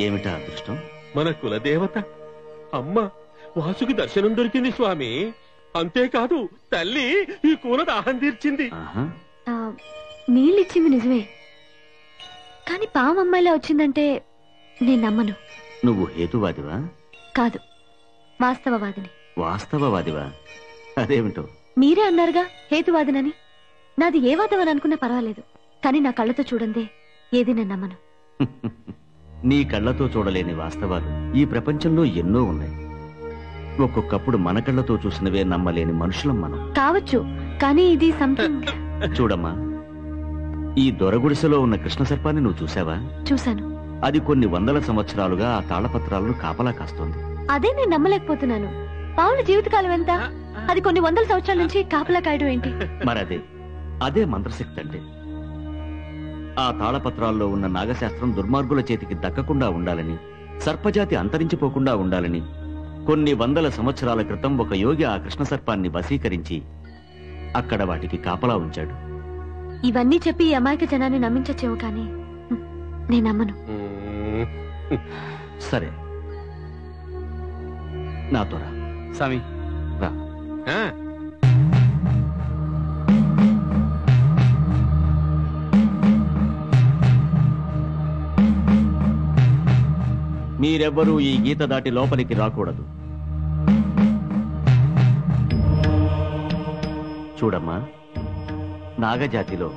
ఏమిటా అదృష్టం? మన కులదేవత అమ్మ వాసుకి దర్శనం దొరికింది స్వామి. అంతేకాదు తల్లి ఈ కూన దాహం తీర్చింది. నీళ్ళిచ్చింది నిజమే, కానీ పాము అమ్మాయిలా వచ్చిందంటే నేను నమ్మను. నువ్వు హేతువాదివా? కాదు, వాస్తవవాదిని. వాస్తవవాదివా? అదేమిటో మీరే అన్నారుగా హేతువాదినని. నాది ఏ వాదం అని అనుకున్నా పర్వాలేదు, కానీ నా కళ్ళతో చూడందే ఏది నేను నమ్మను. నీ కళ్లతో చూడలేని వాస్తవాలు ఈ ప్రపంచంలో ఎన్నో ఉన్నాయి. ఒక్కొక్కప్పుడు మన కళ్లతో చూసినవే నమ్మలేని మనుషులం మనం. కావచ్చు, కానీ ఇది చూడమ్మా, ఈ దొరగుడిసెలో ఉన్న కృష్ణ సర్పాన్ని నువ్వు చూసావా? చూశాను. అది కొన్ని వందల సంవత్సరాలుగా ఆ తాళపత్రాలను కాపలా కాస్తోంది. అదే నేను నమ్మలేకపోతున్నాను. పావుల జీవితకాలం ఎంత? అది కొన్ని వందల సంవత్సరాల నుంచి కాపలా కాయడం ఏంటి? మరదే, అదే మంత్రశక్తి అంటే. ఆ తాళపత్రాల్లో ఉన్న నాగశాస్త్రం దుర్మార్గుల చేతికి దక్కకుండా ఉండాలని, సర్పజాతి అంతరించిపోకుండా ఉండాలని కొన్ని వందల సంవత్సరాల క్రితం ఒక యోగి ఆ కృష్ణ సర్పాన్ని వశీకరించి అక్కడ వాటికి కాపలా ఉంచాడు. ఇవన్నీ చెప్పి ఈ అమాయక జనాన్ని నమ్మించచ్చేమో, కానీ నేను నమ్మను. సరే, నా త్వర స్వామి రా. మీరెవ్వరూ ఈ గీత దాటి లోపలికి రాకూడదు. చూడమ్మా, నాగజాతిలో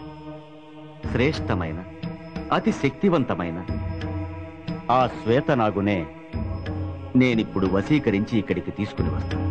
శ్రేష్టమైన, అతి శక్తివంతమైన ఆ శ్వేతనాగునే నేనిప్పుడు వశీకరించి ఇక్కడికి తీసుకుని వస్తాను.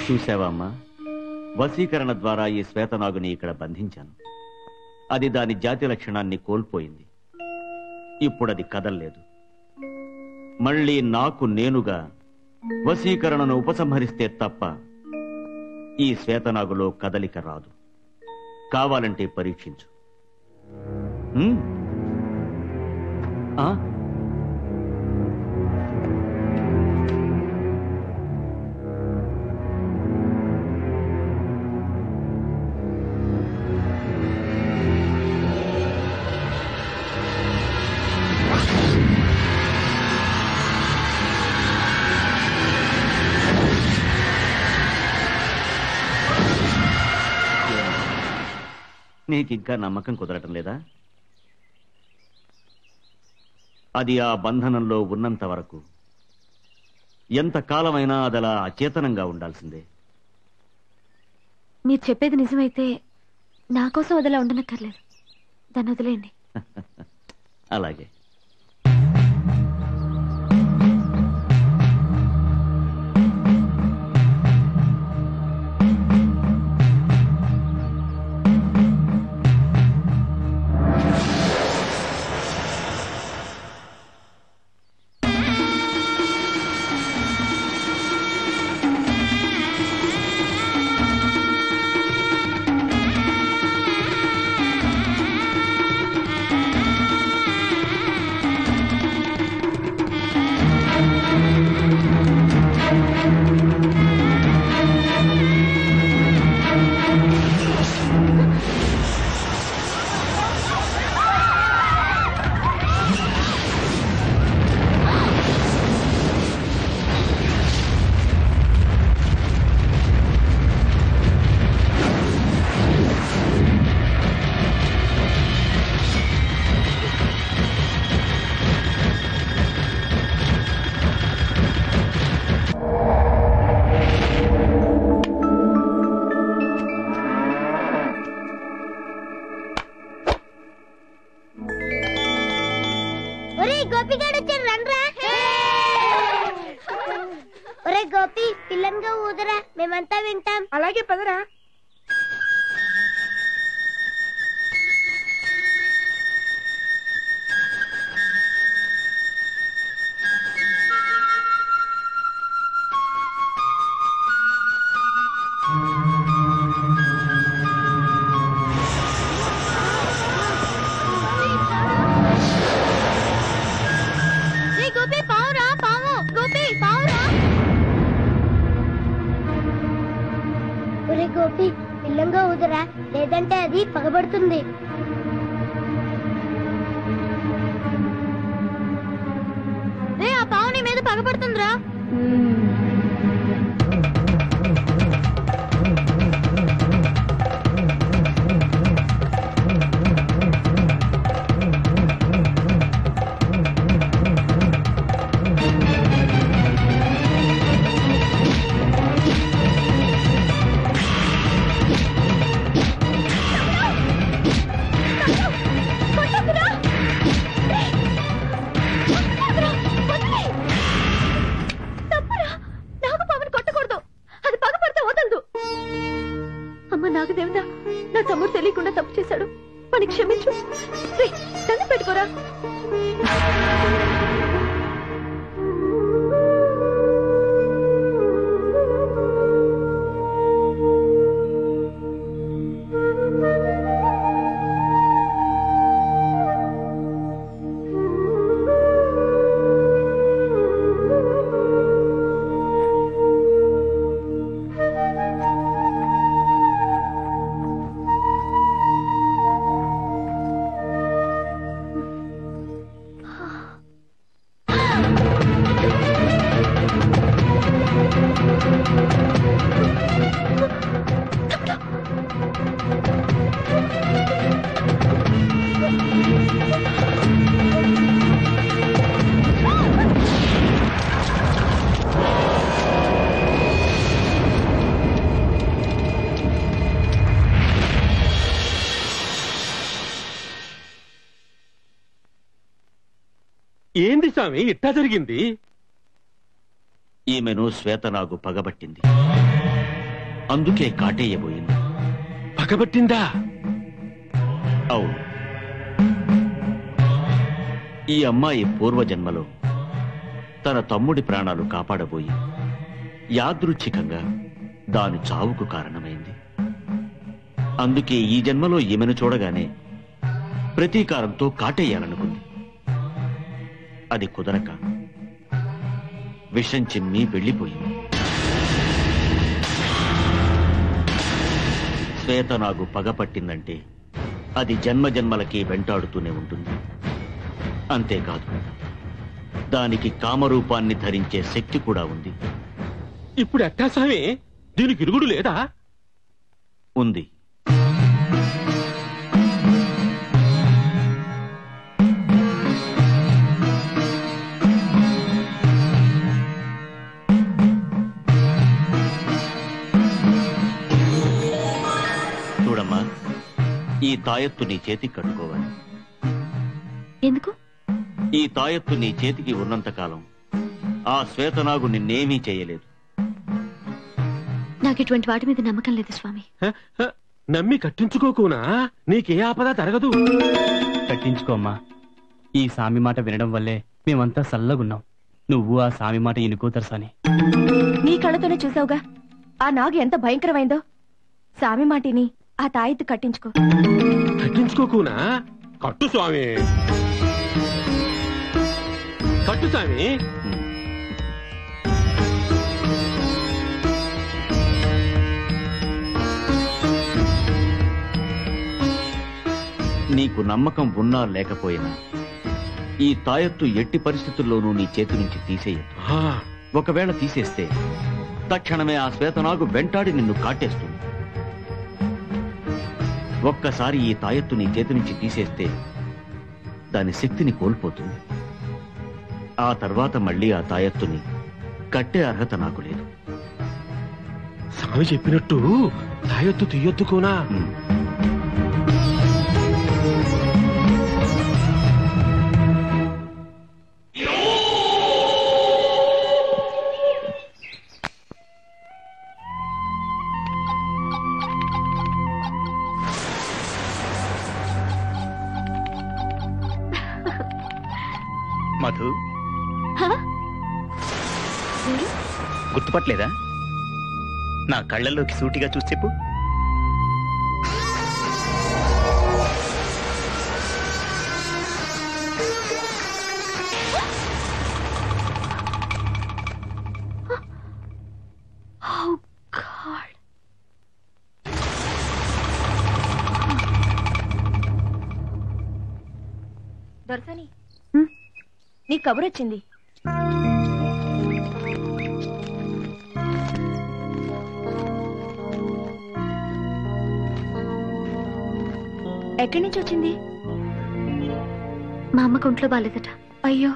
చూసావా అమ్మా, వశీకరణ ద్వారా ఈ శ్వేతనాగుని ఇక్కడ బంధించాను. అది దాని జాతి లక్షణాన్ని కోల్పోయింది. ఇప్పుడది కదల్లేదు. మళ్ళీ నాకు నేనుగా వశీకరణను ఉపసంహరిస్తే తప్ప ఈ శ్వేతనాగులో కదలిక రాదు. కావాలంటే పరీక్షించు. ఆ నీకింకా నమ్మకం కుదరటం లేదా? అది ఆ బంధనంలో ఉన్నంత వరకు ఎంతకాలమైనా అదలా అచేతనంగా ఉండాల్సిందే. మీరు చెప్పేది నిజమైతే నా కోసం వదిలా ఉండనక్కర్లేదు. దాన్ని వదిలేయండి. అలాగే. గోపి పిల్లంగా ఊదరా, మేమంతా వింటాం. అలాగే పదరా. గోపి పావురా, పావు గోపి పావురా. ఒరే గోపి పిల్లంగా ఊదరా, లేదంటే అది పగబడుతుంది. రే ఆ పావు నీ మీద పగబడుతుందిరా. నాగదేవత, నా తమ్ముడు తెలియకుండా తప్పు చేశాడు, వాడిని క్షమించు. దండం పెట్టుకోరా. ఏంది స్వామి ఇట్టా జరిగింది? ఈమెను శ్వేతనాగు పగబట్టింది. అందుకే కాటేయబోయింది. పగబట్టిందా? అవును. ఈ అమ్మాయి పూర్వజన్మలో తన తమ్ముడి ప్రాణాలు కాపాడబోయి యాదృచ్ఛికంగా దాని చావుకు కారణమైంది. అందుకే ఈ జన్మలో ఈమెను చూడగానే ప్రతీకారంతో కాటేయాలనుకుంది. అది కుదరక విషం చిమ్మి వెళ్ళిపోయింది. శ్వేతనాగు పగపట్టిందంటే అది జన్మజన్మలకి వెంటాడుతూనే ఉంటుంది. అంతేకాదు, దానికి కామరూపాన్ని ధరించే శక్తి కూడా ఉంది. ఇప్పుడు ఎట్టా స్వామి? దీనికి ఇరుగుడు లేదా? ఉంది. చూడమ్మా, ఈ తాయెత్తు నీ చేతికి కట్టుకోవాలి. ఎందుకు? ఈ తాయెత్తు నీ చేతికి ఉన్నంతకాలం ఆ శ్వేతనాగు నిన్నేమీ చేయలేదు. నాకు ఇటువంటి వాటి మీద నమ్మకం లేదు స్వామి. నమ్మి కట్టించుకోకునా? నీకే ఆపద జరగదు. కట్టించుకోమ్మా. ఈ సామి మాట వినడం వల్లే మేమంతా సల్లగున్నాం. నువ్వు ఆ సామి మాట ఇనుకోతరసాని. నీ కళ్ళతోనే చూసావుగా ఆ నాగు ఎంత భయంకరమైందో. సామి మాటిని ఆ తాయెత్తు కట్టించుకో. కట్టించుకోకునా? కట్టు స్వామి, కట్టు స్వామి. నీకు నమ్మకం ఉన్నా లేకపోయినా ఈ తాయెత్తు ఎట్టి పరిస్థితుల్లోనూ నీ చేతి నుంచి తీసేయద్దు. ఒకవేళ తీసేస్తే తక్షణమే ఆ శ్వేతనాగు వెంటాడి నిన్ను కాటేస్తుంది. ఒక్కసారి ఈ తాయెత్తు నీ చేతి నుంచి తీసేస్తే దాని శక్తిని కోల్పోతుంది. ఆ తర్వాత మళ్ళీ ఆ తాయెత్తుని కట్టే అర్హత నాకు లేదు. స్వామి చెప్పినట్టు తాయెత్తు తీయొద్దుకోనా? మధు, గుర్తుపట్టలేదా? నా కళ్ళల్లోకి సూటిగా చూసి చెప్పు. దొరసాని, నీ కబురు వచ్చింది. ఎక్కడి నుంచి వచ్చింది? మా అమ్మకు ఒంట్లో బాలేదట. అయ్యో.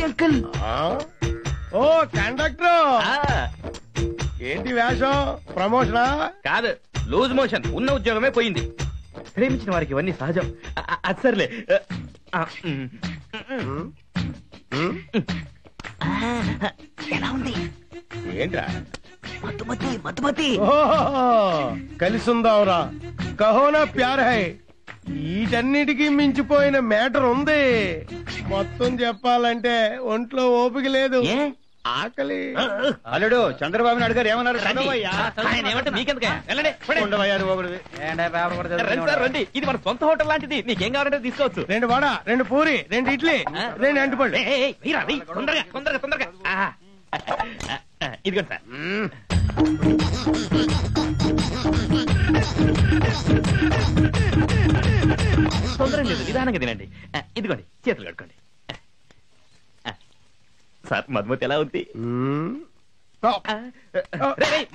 అంకుల్. ఓ కండక్టర్, ఏంటి వేషం? ప్రమోషనా? కాదు, లూజ్ మోషన్. ఉన్న ఉద్యోగమే పోయింది. ప్రేమించిన వారికి ఇవన్నీ సహజం. అది సర్లే. ఎలా ఉంది? ఏంట్రా? మధుమతి మధుమతి. కలిసుందావురా, కహోనా ప్యార్ హై. వీటన్నిటికీ మించిపోయిన మ్యాటర్ ఉంది. మొత్తం చెప్పాలంటే ఒంట్లో ఓపిక లేదు, ఆకలి. అల్లుడు చంద్రబాబు నాయుడు గారు ఏమన్నారు? రండి, ఇది మన సొంత హోటల్ లాంటిది. నీకేం కావాలంటే తీసుకోవచ్చు. 2 వడ, 2 పూరి, 2 ఇడ్లీ, 2 అంటుపళ్ళు. తొందరగా తొందరగా తొందరగా. ఇదిగోండి సార్. తొందర లేదు, నిదానంగా తినండి. ఇదిగోండి, చేతులు కట్టుకోండి. సార్, మధుమతి ఎలా ఉంది?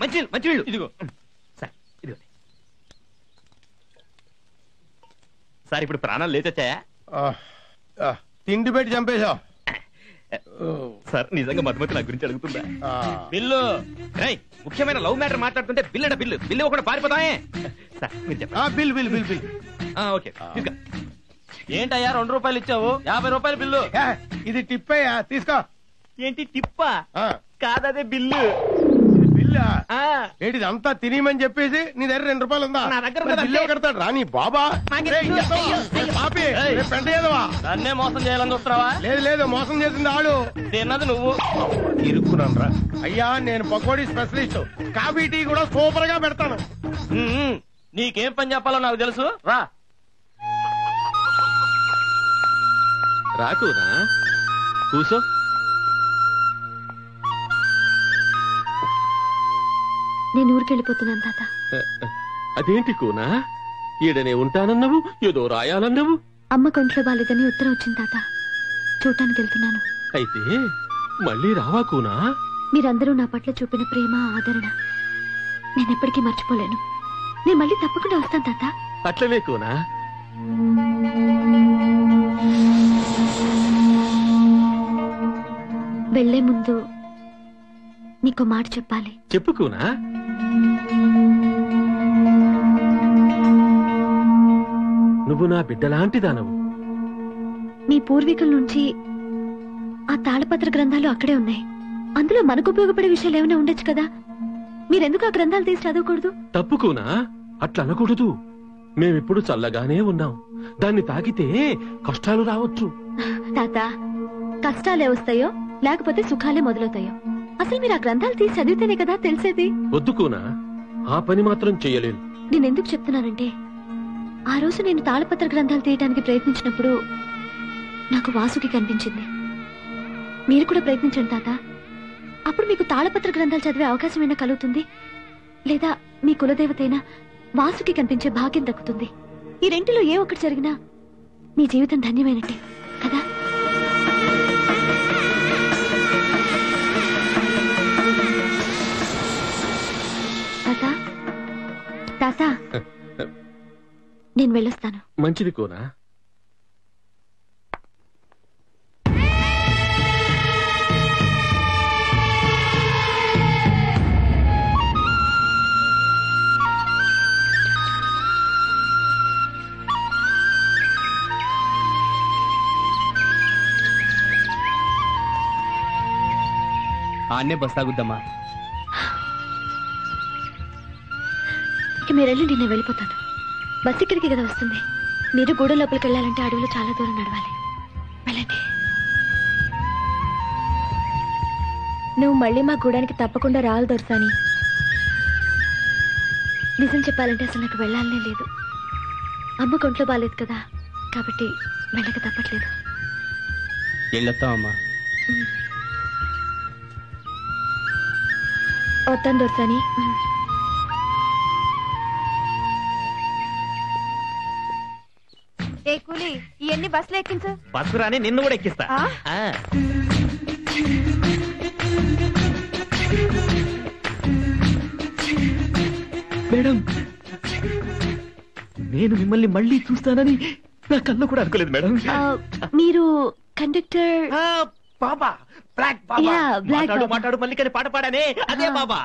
మంచి మంచి వీళ్ళు. ఇదిగో సార్, ఇదిగోండి సార్. ఇప్పుడు ప్రాణాలు లేచొచ్చాయా? తిండి పెట్టి చంపేశావు సార్. నిజంగా మధుమతి నా గురించి అడుగుతుందా? బిల్లు. ముఖ్యమైన లవ్ మ్యాటర్ మాట్లాడుతుంటే బిల్లు బిల్లు బిల్లు ఒకటి పారిపోతాయే. సార్ మీరు చెప్పండి. Bill bill bill bill. Okay. ఏంటయ్యా 2 రూపాయలు ఇచ్చావు? 50 రూపాయల బిల్లు. ఇది టిప్ అయ్యా, తీసుకో. ఏంటి టిప్పా? కాదదే బిల్లు. బిల్లా? ఏంటిది అంతా తినేయమని చెప్పేసి నీ దగ్గర 2 రూపాయలు ఉందా? నా దగ్గర బిల్లు కడతాడు రాని బాబా. పెంట ఏదవా? నన్నే మోసం చేయాలని చూస్తున్నావా? లేదు లేదు, మోసం చేసింది ఆడు. తిన్నది నువ్వు. ఇరుక్కున్నాను రా. అయ్యా నేను పకోడీ స్పెషలిస్ట్. కాఫీ టీ కూడా సూపర్ గా పెడతాను. నీకేం పని చెప్పాలో నాకు తెలుసు. రా రాకునా కూసో. నేను ఊరికెళ్ళిపోతున్నాను తాత. అదేంటి కూనా, ఈడనే ఉంటానన్నావు, ఏదో రాయాలన్నావు. అమ్మ కొంట్లో బాలేదని ఉత్తరం వచ్చింది తాత, చూడటానికి వెళ్తున్నాను. అయితే మళ్ళీ రావా కూనా? మీరందరూ నా పట్ల చూపిన ప్రేమ ఆదరణ నేనెప్పటికీ మర్చిపోలేను. నేను మళ్ళీ తప్పకుండా వస్తాను తాత. అట్లనే కూనా. వెళ్లే ముందు నీకో మాట చెప్పాలి. చెప్పుకోనా. నువ్వు నా బిడ్డలాంటిదానవు. మీ పూర్వీకుల నుంచి ఆ తాళపత్ర గ్రంథాలు అక్కడే ఉన్నాయి. అందులో మనకు ఉపయోగపడే విషయాలు ఏమైనా ఉండొచ్చు కదా. మీరెందుకు ఆ గ్రంథాలు తీసి చదవకూడదు? తప్పుకోనా, అట్లా అనకూడదు. మేమిప్పుడు చల్లగానే ఉన్నాం. దాన్ని తాకితే కష్టాలు రావచ్చు. తాత, కష్టాలే వస్తాయో లేకపోతే సుఖాలే మొదలవుతాయో అసలు మీరు ఆ గ్రంథాలు తీసి చదివితేనే కదా తెలిసేది. వద్దుకోనా, ఆ పని మాత్రం చెయ్యలేను. నేనెందుకు చెప్తున్నానంటే, ఆ రోజు నేను తాళపత్ర గ్రంథాలు తీయడానికి ప్రయత్నించినప్పుడు నాకు వాసుకి కనిపించింది. మీరు కూడా ప్రయత్నించండి తాత. అప్పుడు మీకు తాళపత్ర గ్రంథాలు చదివే అవకాశం అయినా కలుగుతుంది, లేదా మీ కులదేవతైనా వాసుకి కనిపించే భాగ్యం దక్కుతుంది. ఈ రెంటిలో ఏ ఒక్కటి జరిగినా మీ జీవితం ధన్యమైనట్టే కదా. తాత తాత, నేను వెళ్ళొస్తాను. మంచిది కోనా. ఆన్నే బస్ తాగుద్దమ్మా. ఇక మీరు వెళ్ళండి, నేను వెళ్ళిపోతాను. బస్ ఇక్కడికి కదా వస్తుంది. మీరు గూడెం లోపలికి వెళ్ళాలంటే అడవిలో చాలా దూరం నడవాలి. వెళ్ళండి. నువ్వు మళ్ళీ మా గూడానికి తప్పకుండా రావాలి దొరసాని. నిజం చెప్పాలంటే అసలు నాకు వెళ్ళాలనే లేదు. అమ్మ కొంట్లో బాలేదు కదా, కాబట్టి వెళ్ళక తప్పట్లేదు. వెళ్ళొస్తామమ్మా. వస్తాను దొరసాని. ఏ కూలి, ఇవన్నీ బస్సులో ఎక్కించు. బస్సు రాని నిన్ను కూడా ఎక్కిస్తా. మేడం, నేను మిమ్మల్ని మళ్ళీ చూస్తానని నా కళ్ళు కూడా అనుకోలేదు మేడం. మీరు కండక్టర్ బాబా? బ్లాక్ బాబా. మాట్లాడు మళ్ళీ కానీ పాట పాడానే, అదే బాబా.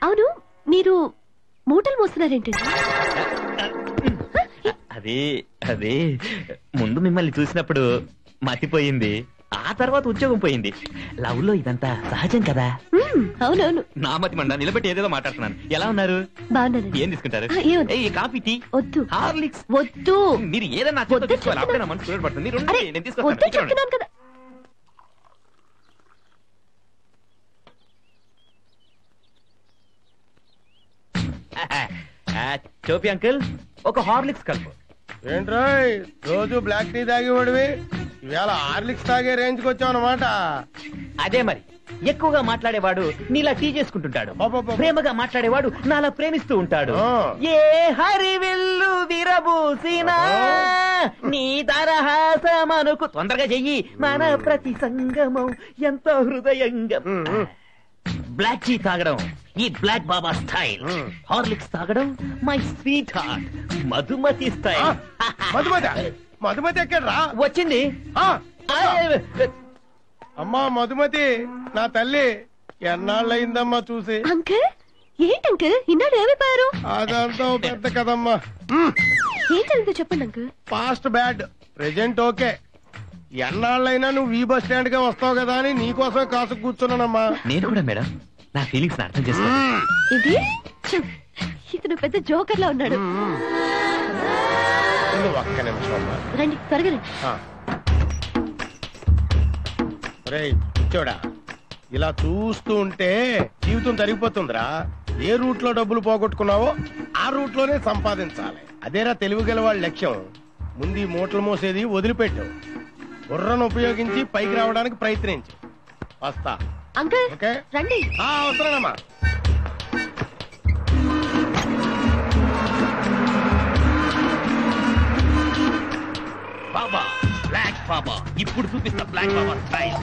అవును, మీరు మూటలు మోస్తున్నారేంటండి? అదే ముందు మిమ్మల్ని చూసినప్పుడు మతిపోయింది, ఆ తర్వాత ఉద్యోగం పోయింది. లవ్ లో ఇదంతా సహజం కదా. అవునవును. నా మతి మండ నిలబెట్టి ఏదేదో మాట్లాడుతున్నాను. ఎలా ఉన్నారు? బాగున్నారు. ఏం తీసుకుంటారు? కాఫీ, టీ, వద్దు. హార్లిక్స్ వద్దు. మీరు ఏదన్నా తీసుకోవాలి. అప్పుడే నా మనసు పడుతుంది. నేను తీసుకొస్తాను కదా. చోపి అంకుల్, ఒక హార్లిక్స్ కలుపు. ఏంట్రాయ్ రోజు బ్లాక్ టీ తాగేవాడివి, ఇవాళ హార్లిక్స్ తాగే రేంజ్ కి వచ్చావు అన్నమాట. అదే మరి, ఎక్కువగా మాట్లాడేవాడు నీలా టీ చేసుకుంటుంటాడు, ప్రేమగా మాట్లాడేవాడు నాలా ప్రేమిస్తూ ఉంటాడు. ఏ హరివిల్లు విరబూసినా నీ దరహాసమనుకు. తొందరగా చెయ్యి, మన ప్రతి సంగమం ఎంతో హృదయంగా. బ్లాక్ టీ తాగడం ఈ బ్లాక్ బాబా స్టైల్. హార్లిక్స్ తాగడం my sweetheart Madhumati style. Madhumati ఎక్కడ్రా? వచ్చింది. అమ్మా మధుమతి, నా తల్లి, ఎన్నాళ్ళయిందమ్మా చూసి. అంకుల్, ఏంటి అంకుల్ ఇన్నాడు ఏమైపోయారు? అదంతా పెద్ద కదమ్మా. ఏం జరిగిందో చెప్పండి uncle. Past bad, present okay. ఎన్నాళ్ళైనా నువ్వు ఈ బస్ స్టాండ్ గా వస్తావు కదా అని నీకోసం కాసు కూర్చున్నానమ్మా. నేను కూడా మేడం నా ఫీలింగ్స్ అర్థం చేస్తాను. ఇది ఇతను పెద్ద జోకర్ లా ఉన్నాడు. ఒక్క నిమిషం అమ్మా. రండి త్వరగా రండి. చూడా, ఇలా చూస్తూ ఉంటే జీవితం తరిగిపోతుందిరా. ఏ రూట్ లో డబ్బులు పోగొట్టుకున్నావో ఆ రూట్ లోనే సంపాదించాలి. అదేరా తెలివి గల వాళ్ళ లక్ష్యం. ముందు ఈ మూటలు మోసేది వదిలిపెట్టు. బుర్రను ఉపయోగించి పైకి రావడానికి ప్రయత్నించు. వస్తా అంకుల్. ఓకే రండి. అవసరమా? బాబా బ్లాక్ బాబా, ఇప్పుడు చూపిస్తా బ్లాక్ బాబా స్టైల్.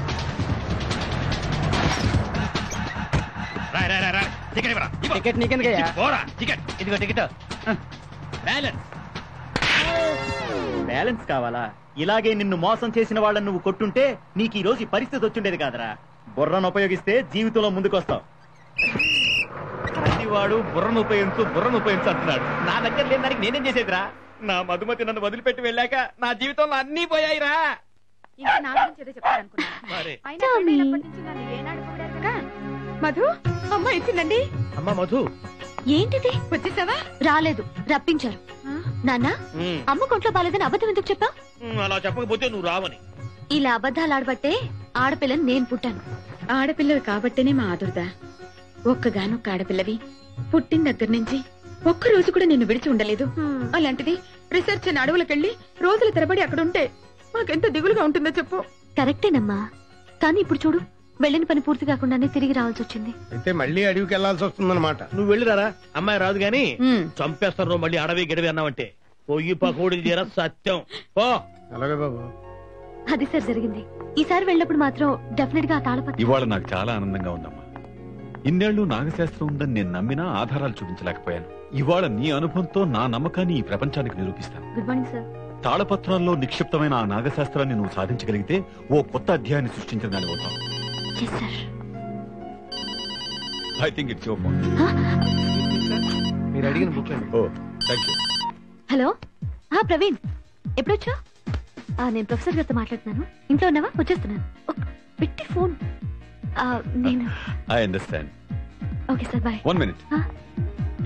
టికెట్ నీకెందుకయ్యా? టికెట్ ఇదిగో టికెట్. బ్యాలెన్స్ బ్యాలెన్స్ కావాలా? ఇలాగే నిన్ను మోసం చేసిన వాళ్ళని నువ్వు కొట్టుంటే నీకు ఈ రోజు ఈ పరిస్థితి వచ్చిండేది కాదరా. బుర్రను ఉపయోగిస్తే జీవితంలో ముందుకొస్తావు. ప్రతివాడు బుర్రను ఉపయోగించు అంటున్నాడు. నా దగ్గర లేని దానికి నేనేం చేసేదిరా? నా మధుమతి నన్ను వదిలిపెట్టి వెళ్ళాక నా జీవితంలో అన్నీ పోయాయిరా. ఇంకా నా గురించి ఏదో చెప్తారనుకున్నా. అయినా పెళ్ళైనప్పటి నుంచి నన్ను ఏనాడు పొగిడారు కదా. మధు, అమ్మ ఇచ్చిందండి. అమ్మా మధు, ఏంటిది? వచ్చేసావా? రాలేదు, రప్పించారు. నాన్న, అమ్మ కొంట్లో బాలేదని అబద్ధం ఎందుకు చెప్పావు? అలా చెప్పకపోతే నువ్వు రావని. ఇలా అబద్ధాలు ఆడబట్టే ఆడపిల్లని నేను పుట్టాను. ఆడపిల్లవి కాబట్టేనే మా ఆదుర్దా. ఒక్కగానొక్క ఆడపిల్లవి పుట్టిన దగ్గర నుంచి ఒక్క రోజు కూడా నిన్ను విడిచి ఉండలేదు. అలాంటిది రీసెర్చ్ అని అడవులకెళ్ళి రోజుల తరబడి అక్కడ ఉంటే మాకెంత దిగులుగా ఉంటుందో చెప్పు. కరెక్టేనమ్మా, కానీ ఇప్పుడు చూడు, వెళ్ళిన పని పూర్తి కాకుండానే తిరిగి రావాల్సి వచ్చింది. అయితే మళ్ళీ అడవికి వెళ్లాల్సి వస్తుందన్నమాట. నువ్వు వెళ్ళిరారా, అమ్మాయి రాదు గాని చంపేస్తారు. మళ్ళీ అడవి గడివి అన్నావంటే పొయ్యి పకోడి తీరా సత్యం. ఓ అలాగే బాబు. అది సార్ జరిగింది. ఈసారి వెళ్ళినప్పుడు మాత్రం డెఫినెట్ గా ఆ తాళపత్రం. ఇవాళ నాకు చాలా ఆనందంగా ఉందమ్మా. ఇన్నేళ్లు నాగశాస్త్రం ఉందని నేను నమ్మినా ఆధారాలు చూపించలేకపోయాను. ఇవాళ నీ అనుభవంతో నా నమ్మకాన్ని ఈ ప్రపంచానికి నిరూపిస్తాను. Good morning sir. తాళపత్రాల్లో నిక్షిప్తమైన ఆ నాగశాస్త్రాన్ని నువ్వు సాధించగలిగితే ఓ కొత్త అధ్యాయాన్ని సృష్టించిన దాని అవుతావు. I think it's your point. మీరు అడిగిన book. Oh thank you. Hello, Praveen, ఎప్పుడొచ్చా? నేను ప్రొఫెసర్ గారితో మాట్లాడుతున్నాను. ఇంట్లో ఉన్నావా? వచ్చేస్తున్నాను. పెట్టి ఫోన్. నేను I understand. Okay sir, bye. 1 minute.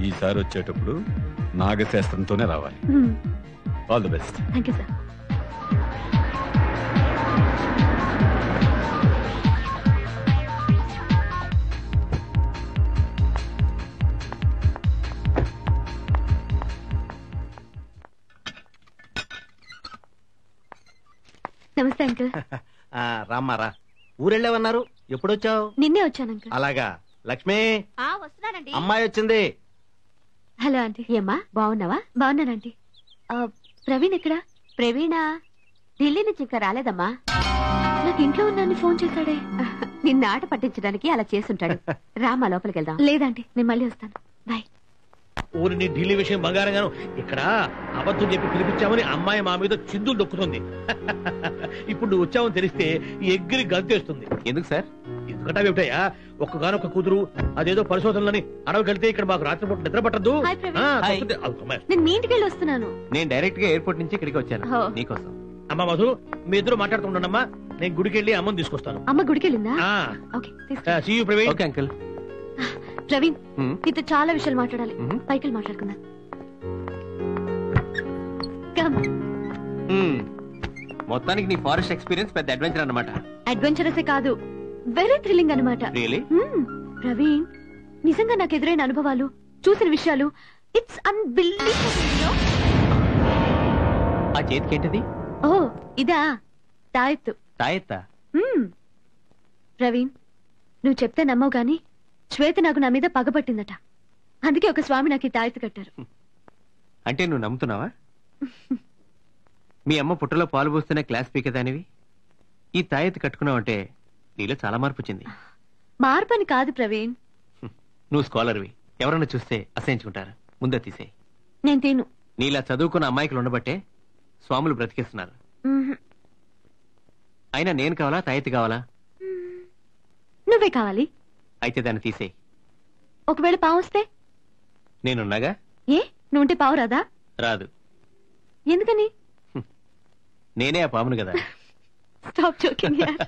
ఈసారి వచ్చేటప్పుడు నాగశాస్త్రంతోనే రావాలి. All the best. Thank you sir. నమస్తే అంకుల్. రామ్మారా, ఊరెళ్ళావన్నారు, ఎప్పుడొచ్చావు? నిన్నే వచ్చాను అంకుల్. అలాగా. లక్ష్మి, వస్తున్నానండి. అమ్మాయి వచ్చింది. Hello aunty. ఏమ్మా బాగున్నావా? బాగున్నాను ఆంటీ. ప్రవీణ్ ఎక్కడా? ప్రవీణ ఢిల్లీ నుంచి ఇంకా రాలేదమ్మా. నాకు ఇంట్లో ఉన్నాను ఫోన్ చేశాడే. నిన్న ఆట పట్టించడానికి అలా చేసుంటాడు. రామా లోపలికి వెళ్దాం. లేదండి, నేను మళ్ళీ వస్తాను. బాయ్. ఊరిని ఢిల్లీ విషయం బంగారంగాను ఇక్కడ అబద్ధం చెప్పి పిలిపించామని అమ్మాయి మా మీద చిందులు దొక్కుతుంది. ఇప్పుడు నువ్వు వచ్చావని తెలిస్తే ఎగ్గిరి గంతేస్తుంది. ఎందుకు సార్? ఎందుకంటే ఏమిటయ్యా, ఒక్కగానొక్క కూతురు, అదేదో పరిశోధనలని అడవికెళ్తే ఇక్కడ మాకు రాత్రిపూట నిద్ర పట్టద్దు. నేను మీ ఇంటికి వెళ్ళి వస్తున్నాను. నేను డైరెక్ట్ గా ఎయిర్పోర్ట్ నుంచి ఇక్కడికి వచ్చాను నీకోసం. అమ్మా మధు, మీ ఇద్దరు మాట్లాడుతుండమ్మా, నేను గుడికి వెళ్ళి అమ్మని తీసుకొస్తాను. అమ్మ గుడికి వెళ్ళిందా? See you, Praveen. Okay uncle. Praveen, నీతో చాలా విషయాలు మాట్లాడాలి. పైకి వెళ్ళి మాట్లాడుకుందాం. మొత్తానికి నీ ఫారెస్ట్ ఎక్స్పీరియన్స్ పెద్ద అడ్వెంచర్ అన్నమాట. అడ్వెంచరసే కాదు, వెరీ థ్రిల్లింగ్ అన్నమాట. రియలీ? ప్రవీణ్, నిజంగా నాకు ఎదురైన అనుభవాలు, చూసిన విషయాలు, ఇట్స్ అన్బిలీవబుల్. ఆ చేతికేంటిది? ఓ ఇదా, తాయెత్తు. తాయెత్తా? ప్రవీణ్, నువ్వు చెప్తే నమ్మవు గాని శ్వేత నాకు నా మీద పగబట్టిందట. అందుకే ఒక స్వామి నాకు ఈ తాయెత్తు కట్టారు. అంటే నువ్వు నమ్ముతున్నావా? మీ అమ్మ పుట్టలో పాలు పోస్తేనే క్లాస్ పీకేదానివి ఈ తాయెత్తు కట్టుకున్నావంటే నీలో చాలా మార్పు వచ్చింది. మార్పని కాదు ప్రవీణ్. నువ్వు స్కాలర్వి, ఎవరన్నా చూస్తే అసహించుకుంటారు. ముందే తీసేయి. నేను తిను. నీలా చదువుకున్న అమ్మాయికులు ఉండబట్టే స్వాములు బ్రతికిస్తున్నారు. అయినా నేను కావాలా, తాయెత్తు కావాలా? నువ్వే కావాలి. అయితే దాన్ని తీసేయి. ఒకవేళ పావు వస్తే? నేనున్నాగా. ఏ, నువ్వుంటే పావు రాదా? రాదు. ఎందుకని? నేనే ఆ పామును కదా. స్టాప్ జోకింగ్ యార్.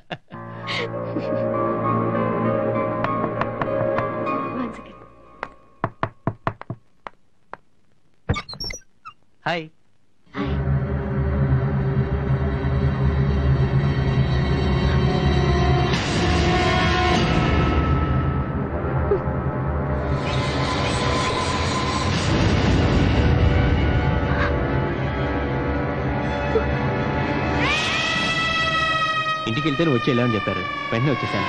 హాయ్. ఇంటికి వెళ్తే నువ్వు వచ్చి వెళ్ళామని చెప్పారు, వెంటనే వచ్చేసాను.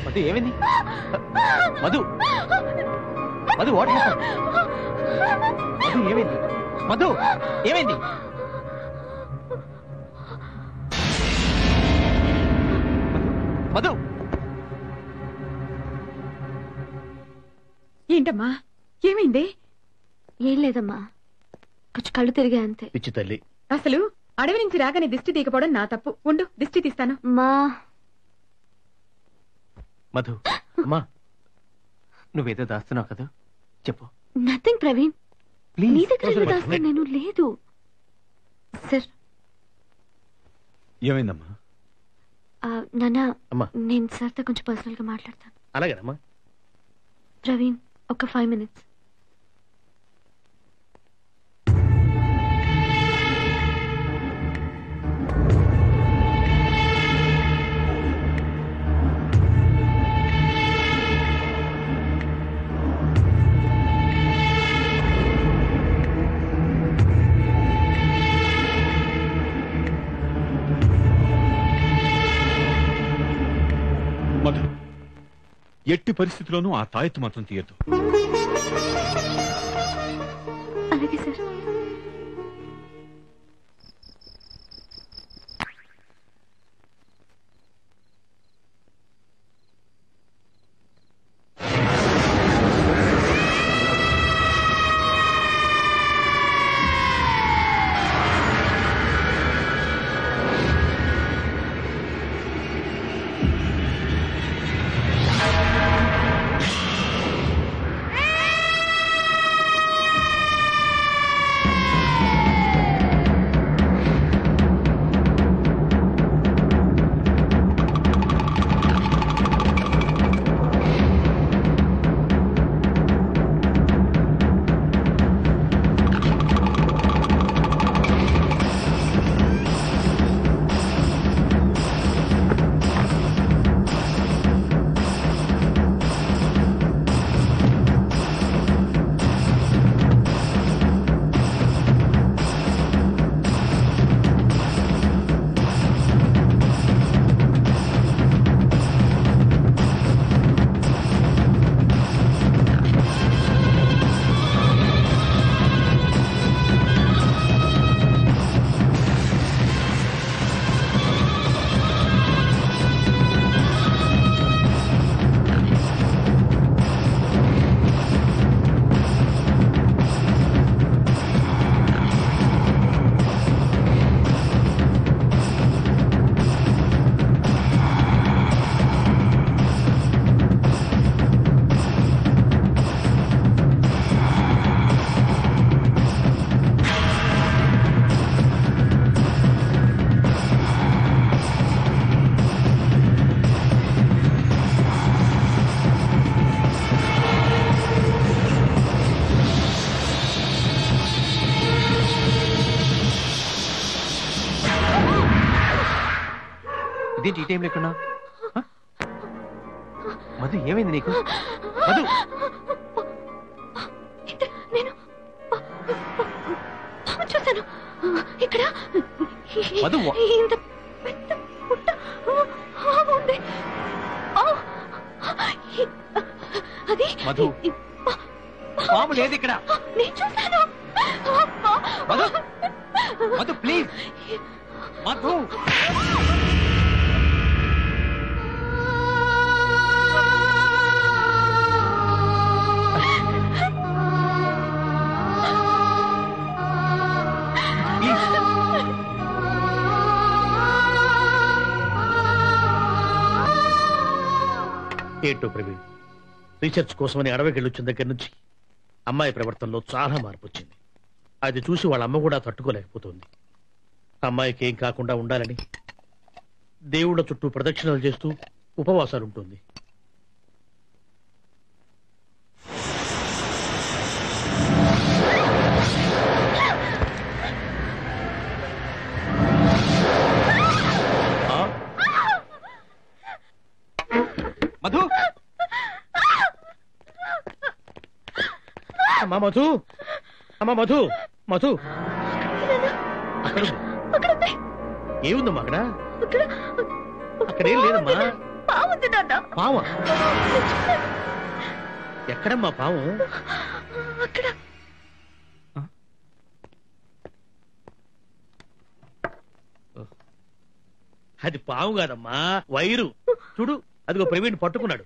మధు ఏమైంది? Madhu Madhu what happened? మధు ఏమైంది? మధు ఏమైంది? మధు ఏంటమ్మా ఏమైంది? ఏం లేదమ్మా, కొంచెం కళ్ళు తిరిగా అంతే. పిచ్చి తల్లి, అసలు అడవి నుంచి రాగానే దిష్టి తీయకపోవడం నా తప్పు. ఉండు దిష్టి తీస్తాను. మా మధు అమ్మా, నువ్వేదో దాస్తున్నావు కదా, చెప్పు. నథింగ్ ప్రవీణ్, నీ దగ్గర దాస్తాను నేను. లేదు సార్. ఏమైందమ్మా? నాన్న, నేను సార్తో కొంచెం పర్సనల్ గా మాట్లాడతాను. అలాగేనమ్మా. ప్రవీణ్, ఒక 5 minutes. మధు, ఎట్టి పరిస్థితిలోనూ ఆ తాయెత్తు మాత్రం తీయద్దు. అలాగే సార్. ఇదేంటి ఈ టైం లేకున్నా? మధు ఏమైంది నీకు? మధు నేను చూసాను ఇక్కడ. మధు ఇంత పెద్ద పుట్ట ఉంది. అది మధు పాము లేదు ఇక్కడ. నేను చూసాను. మధు మధు ప్లీజ్ మధు ఏంటో ప్రవీణ్, రీసెర్చ్ కోసమని అడవికి వెళ్ళొచ్చిన దగ్గర నుంచి అమ్మాయి ప్రవర్తనలో చాలా మార్పు వచ్చింది. అది చూసి వాళ్ళ అమ్మ కూడా తట్టుకోలేకపోతుంది. అమ్మాయికి ఏం కాకుండా ఉండాలని దేవుళ్ళ చుట్టూ ప్రదక్షిణలు చేస్తూ ఉపవాసాలు ఉంటుంది. మధు అమ్మా మధు, అమ్మా మధు, మధు అక్కడ ఏముందమ్మా? అక్కడేం లేదమ్మా. పావా? ఎక్కడమ్మా పాము? అది పాము కాదమ్మా, వైరు. చూడు, అదిగో ప్రవీణ్ పట్టుకున్నాడు.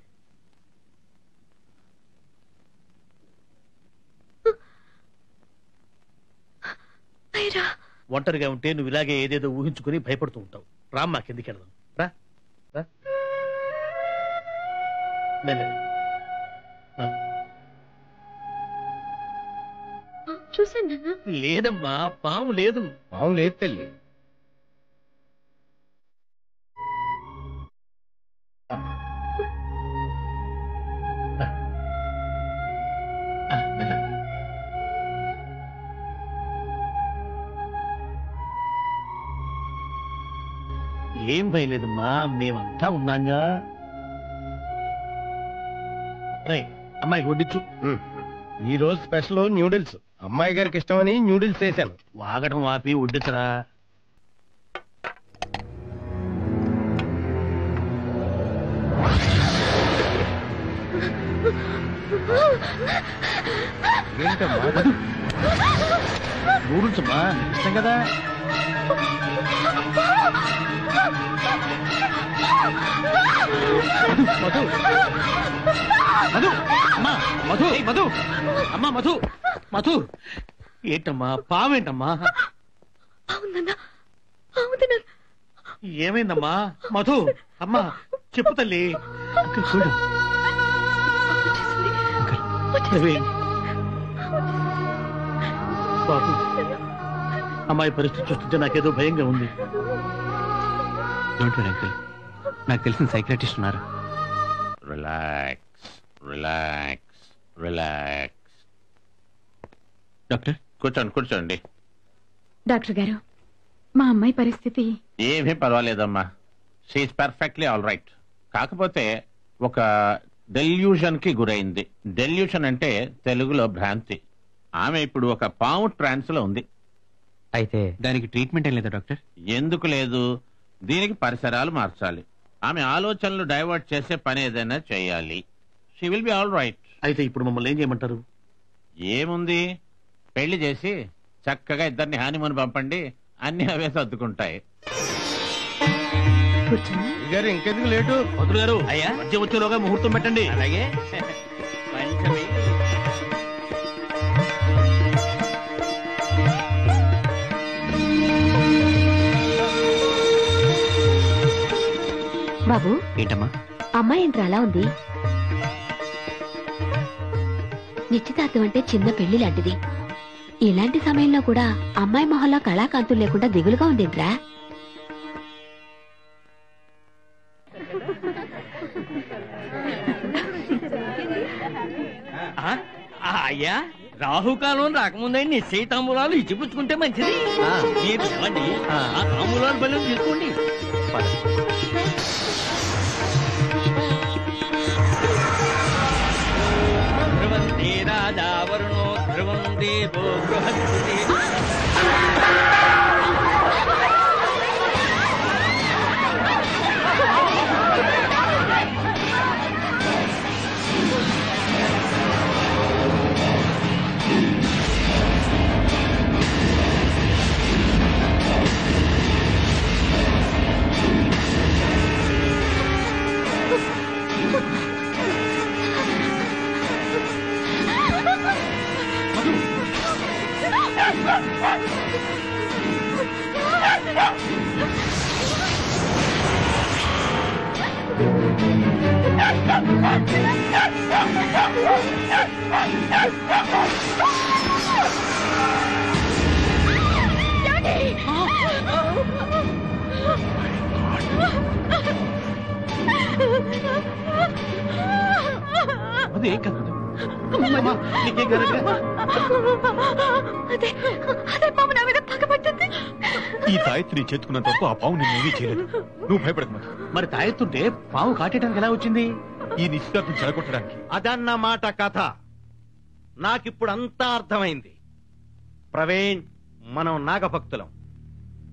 ఒంటరిగా ఉంటే నువ్వు ఇలాగే ఏదేదో ఊహించుకుని భయపడుతూ ఉంటావు. రామ్మా, కిందికి వెళ్దాం. రా రా. చూసాను. లేదమ్మా, పాము లేదు. పాము లేదు తల్లి. ఏం భయం లేదమ్మా, మేమంతా ఉన్నాగా. అమ్మాయికి వడ్డించు. ఈ రోజు స్పెషల్ న్యూడిల్స్. అమ్మాయి గారికి ఇష్టమని న్యూడిల్స్ చేశాను. వాగడం ఆపి వడ్డించరా. నూడిల్స్ అమ్మా, ఇష్టం కదా. మధు, మధు, అమ్మా మధు, మధు, అమ్మా మధు, మధు. ఏంటమ్మా, పావేంటమ్మా? ఏమైందమ్మా? మధు, అమ్మా చెప్పు తల్లి. చూడు బాబు, అమ్మాయి పరిస్థితి చూస్తుంటే నాకేదో భయంగా ఉంది. డోంట్ వరీ అంకుల్, నాకు తెలిసిన సైకియాట్రిస్ట్ ఉన్నారు. Relax, relax, relax. డాక్టర్ కూర్చోండి, కూర్చోండి. డాక్టర్ గారు, మా అమ్మాయి పరిస్థితి ఏమీ పర్వాలేదమ్మా. She's perfectly all right. కాకపోతే ఒక డెల్యూషన్ కి గురైంది. డెల్యూషన్ అంటే తెలుగులో భ్రాంతి. ఆమె ఇప్పుడు ఒక పాము ట్రాన్స్ లో ఉంది. అయితే దానికి ట్రీట్మెంట్ ఏం లేదా డాక్టర్? ఎందుకు లేదు, దీనికి పరిసరాలు మార్చాలి. ఆమె ఆలోచనలు డైవర్ట్ చేసే పని ఏదైనా చేయాలి. She will be all right. అయితే ఇప్పుడు మమ్మల్ని ఏం చేయమంటారు? ఏముంది, పెళ్లి చేసి చక్కగా ఇద్దరిని హానిమూన్ పంపండి, అన్ని అవే సర్దుకుంటాయి. గారు ఇంకెందుకు లేటు? మంత్రులు గారు, అయ్యా మధ్య వచ్చేలోగా ముహూర్తం పెట్టండి. అలాగే. పంచమి బాబు. ఏంటమ్మా? అమ్మాయి ఏంట్రా అలా ఉంది? నిశ్చితార్థం అంటే చిన్న పెళ్లి లాంటిది. ఇలాంటి సమయంలో కూడా అమ్మాయి మొహంలో కళాకాంతులు లేకుండా దిగులుగా ఉందేంట్రా? అయ్యా, రాహుకాలం రాకముందే నిశ్చయ తాంబూలాలు ఇచ్చిపుచ్చుకుంటే మంచిది. మీరు ఇవ్వండి, ఆ తాంబూలాలు బలం తీసుకోండి. ధ్రువందే రాజా వరుణో ధ్రువం దేవో బృహస్పతి. అదే కలదు. ఈ తాయెత్తు నీ చేతుకున్న తప్పు ఆ పాము నిన్నేమీ చేయలేదు. నువ్వు భయపడకు మధు. మరి తాయెత్తుంటే పాము కాటేయడానికి ఎలా వచ్చింది? ఈ నిశ్చితార్థం చెడగొట్టడానికి. అదన్నమాట కథ. నాకిప్పుడు అంతా అర్థమైంది. ప్రవీణ్, మనం నాగభక్తులం.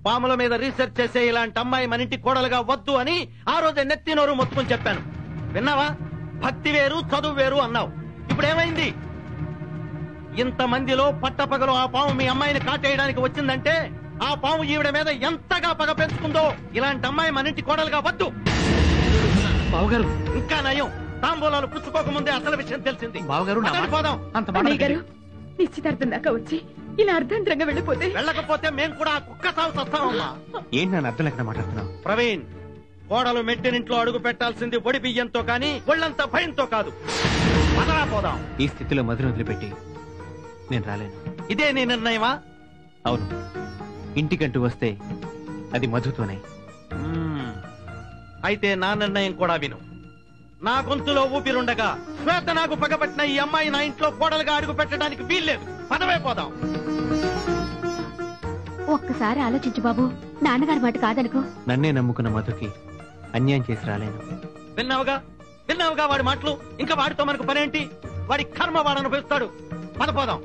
పాముల మీద రీసెర్చ్ చేసే ఇలాంటి అమ్మాయి మన ఇంటి కోడలుగా వద్దు అని ఆ రోజు నెత్తి నోరు మొత్తుకొని చెప్పాను. విన్నావా? భక్తి వేరు, చదువు వేరు అన్నావు. ఇప్పుడేమైంది? ఇంతమందిలో పట్టపగలు ఆ పాము మీ అమ్మాయిని కాటేయడానికి వచ్చిందంటే ఆ పాము ఈవిడ మీద ఎంతగా పగ పెంచుకుందో. ఇలాంటి అమ్మాయి మన ఇంటి కోడలుగా వద్దు. బావగారు, ఇంకా నయం, తాంబూలాలు పుచ్చుకోకముందే అసలు విషయం తెలిసింది. బావగారు, పోదాం. నిశ్చితార్థం దాకా వచ్చి ఇలా అర్ధాంతరంగా వెళ్ళిపోతే వెళ్ళకపోతే మేము కూడా కుక్క సాగు వస్తామమ్మా. ఏంటి నన్ను అర్థం లేకుండా మాట్లాడుతున్నావు? ప్రవీణ్, కోడలు మెట్టినింట్లో అడుగు పెట్టాల్సింది ఒడి బియ్యంతో కానీ ఒళ్ళంత భయంతో కాదు. పదరా పోదాం. ఈ స్థితిలో మధుని వదిలిపెట్టి నేను రాలేను. ఇదే నీ నిర్ణయమా? అవును, ఇంటికంటూ వస్తే అది మధుతోనే. అయితే నా నిర్ణయం కూడా విను. నా గొంతులో ఊపిరుండగా శ్వేత నాకు పగబట్టిన ఈ అమ్మాయి నా ఇంట్లో కోడలుగా అడుగు పెట్టడానికి వీల్లేదు. పదవే పోదాం. ఒక్కసారి ఆలోచించు బాబు, నాన్నగారి మాట కాదనుకో. నన్నే నమ్ముకున్న మధుకి అన్యాయం చేసి రాలేను. విన్నావుగా వాడి మాటలు. ఇంకా వాడితో మనకు పనేంటి? వాడి కర్మ వాడు అనుభవిస్తాడు. పదపోదాం.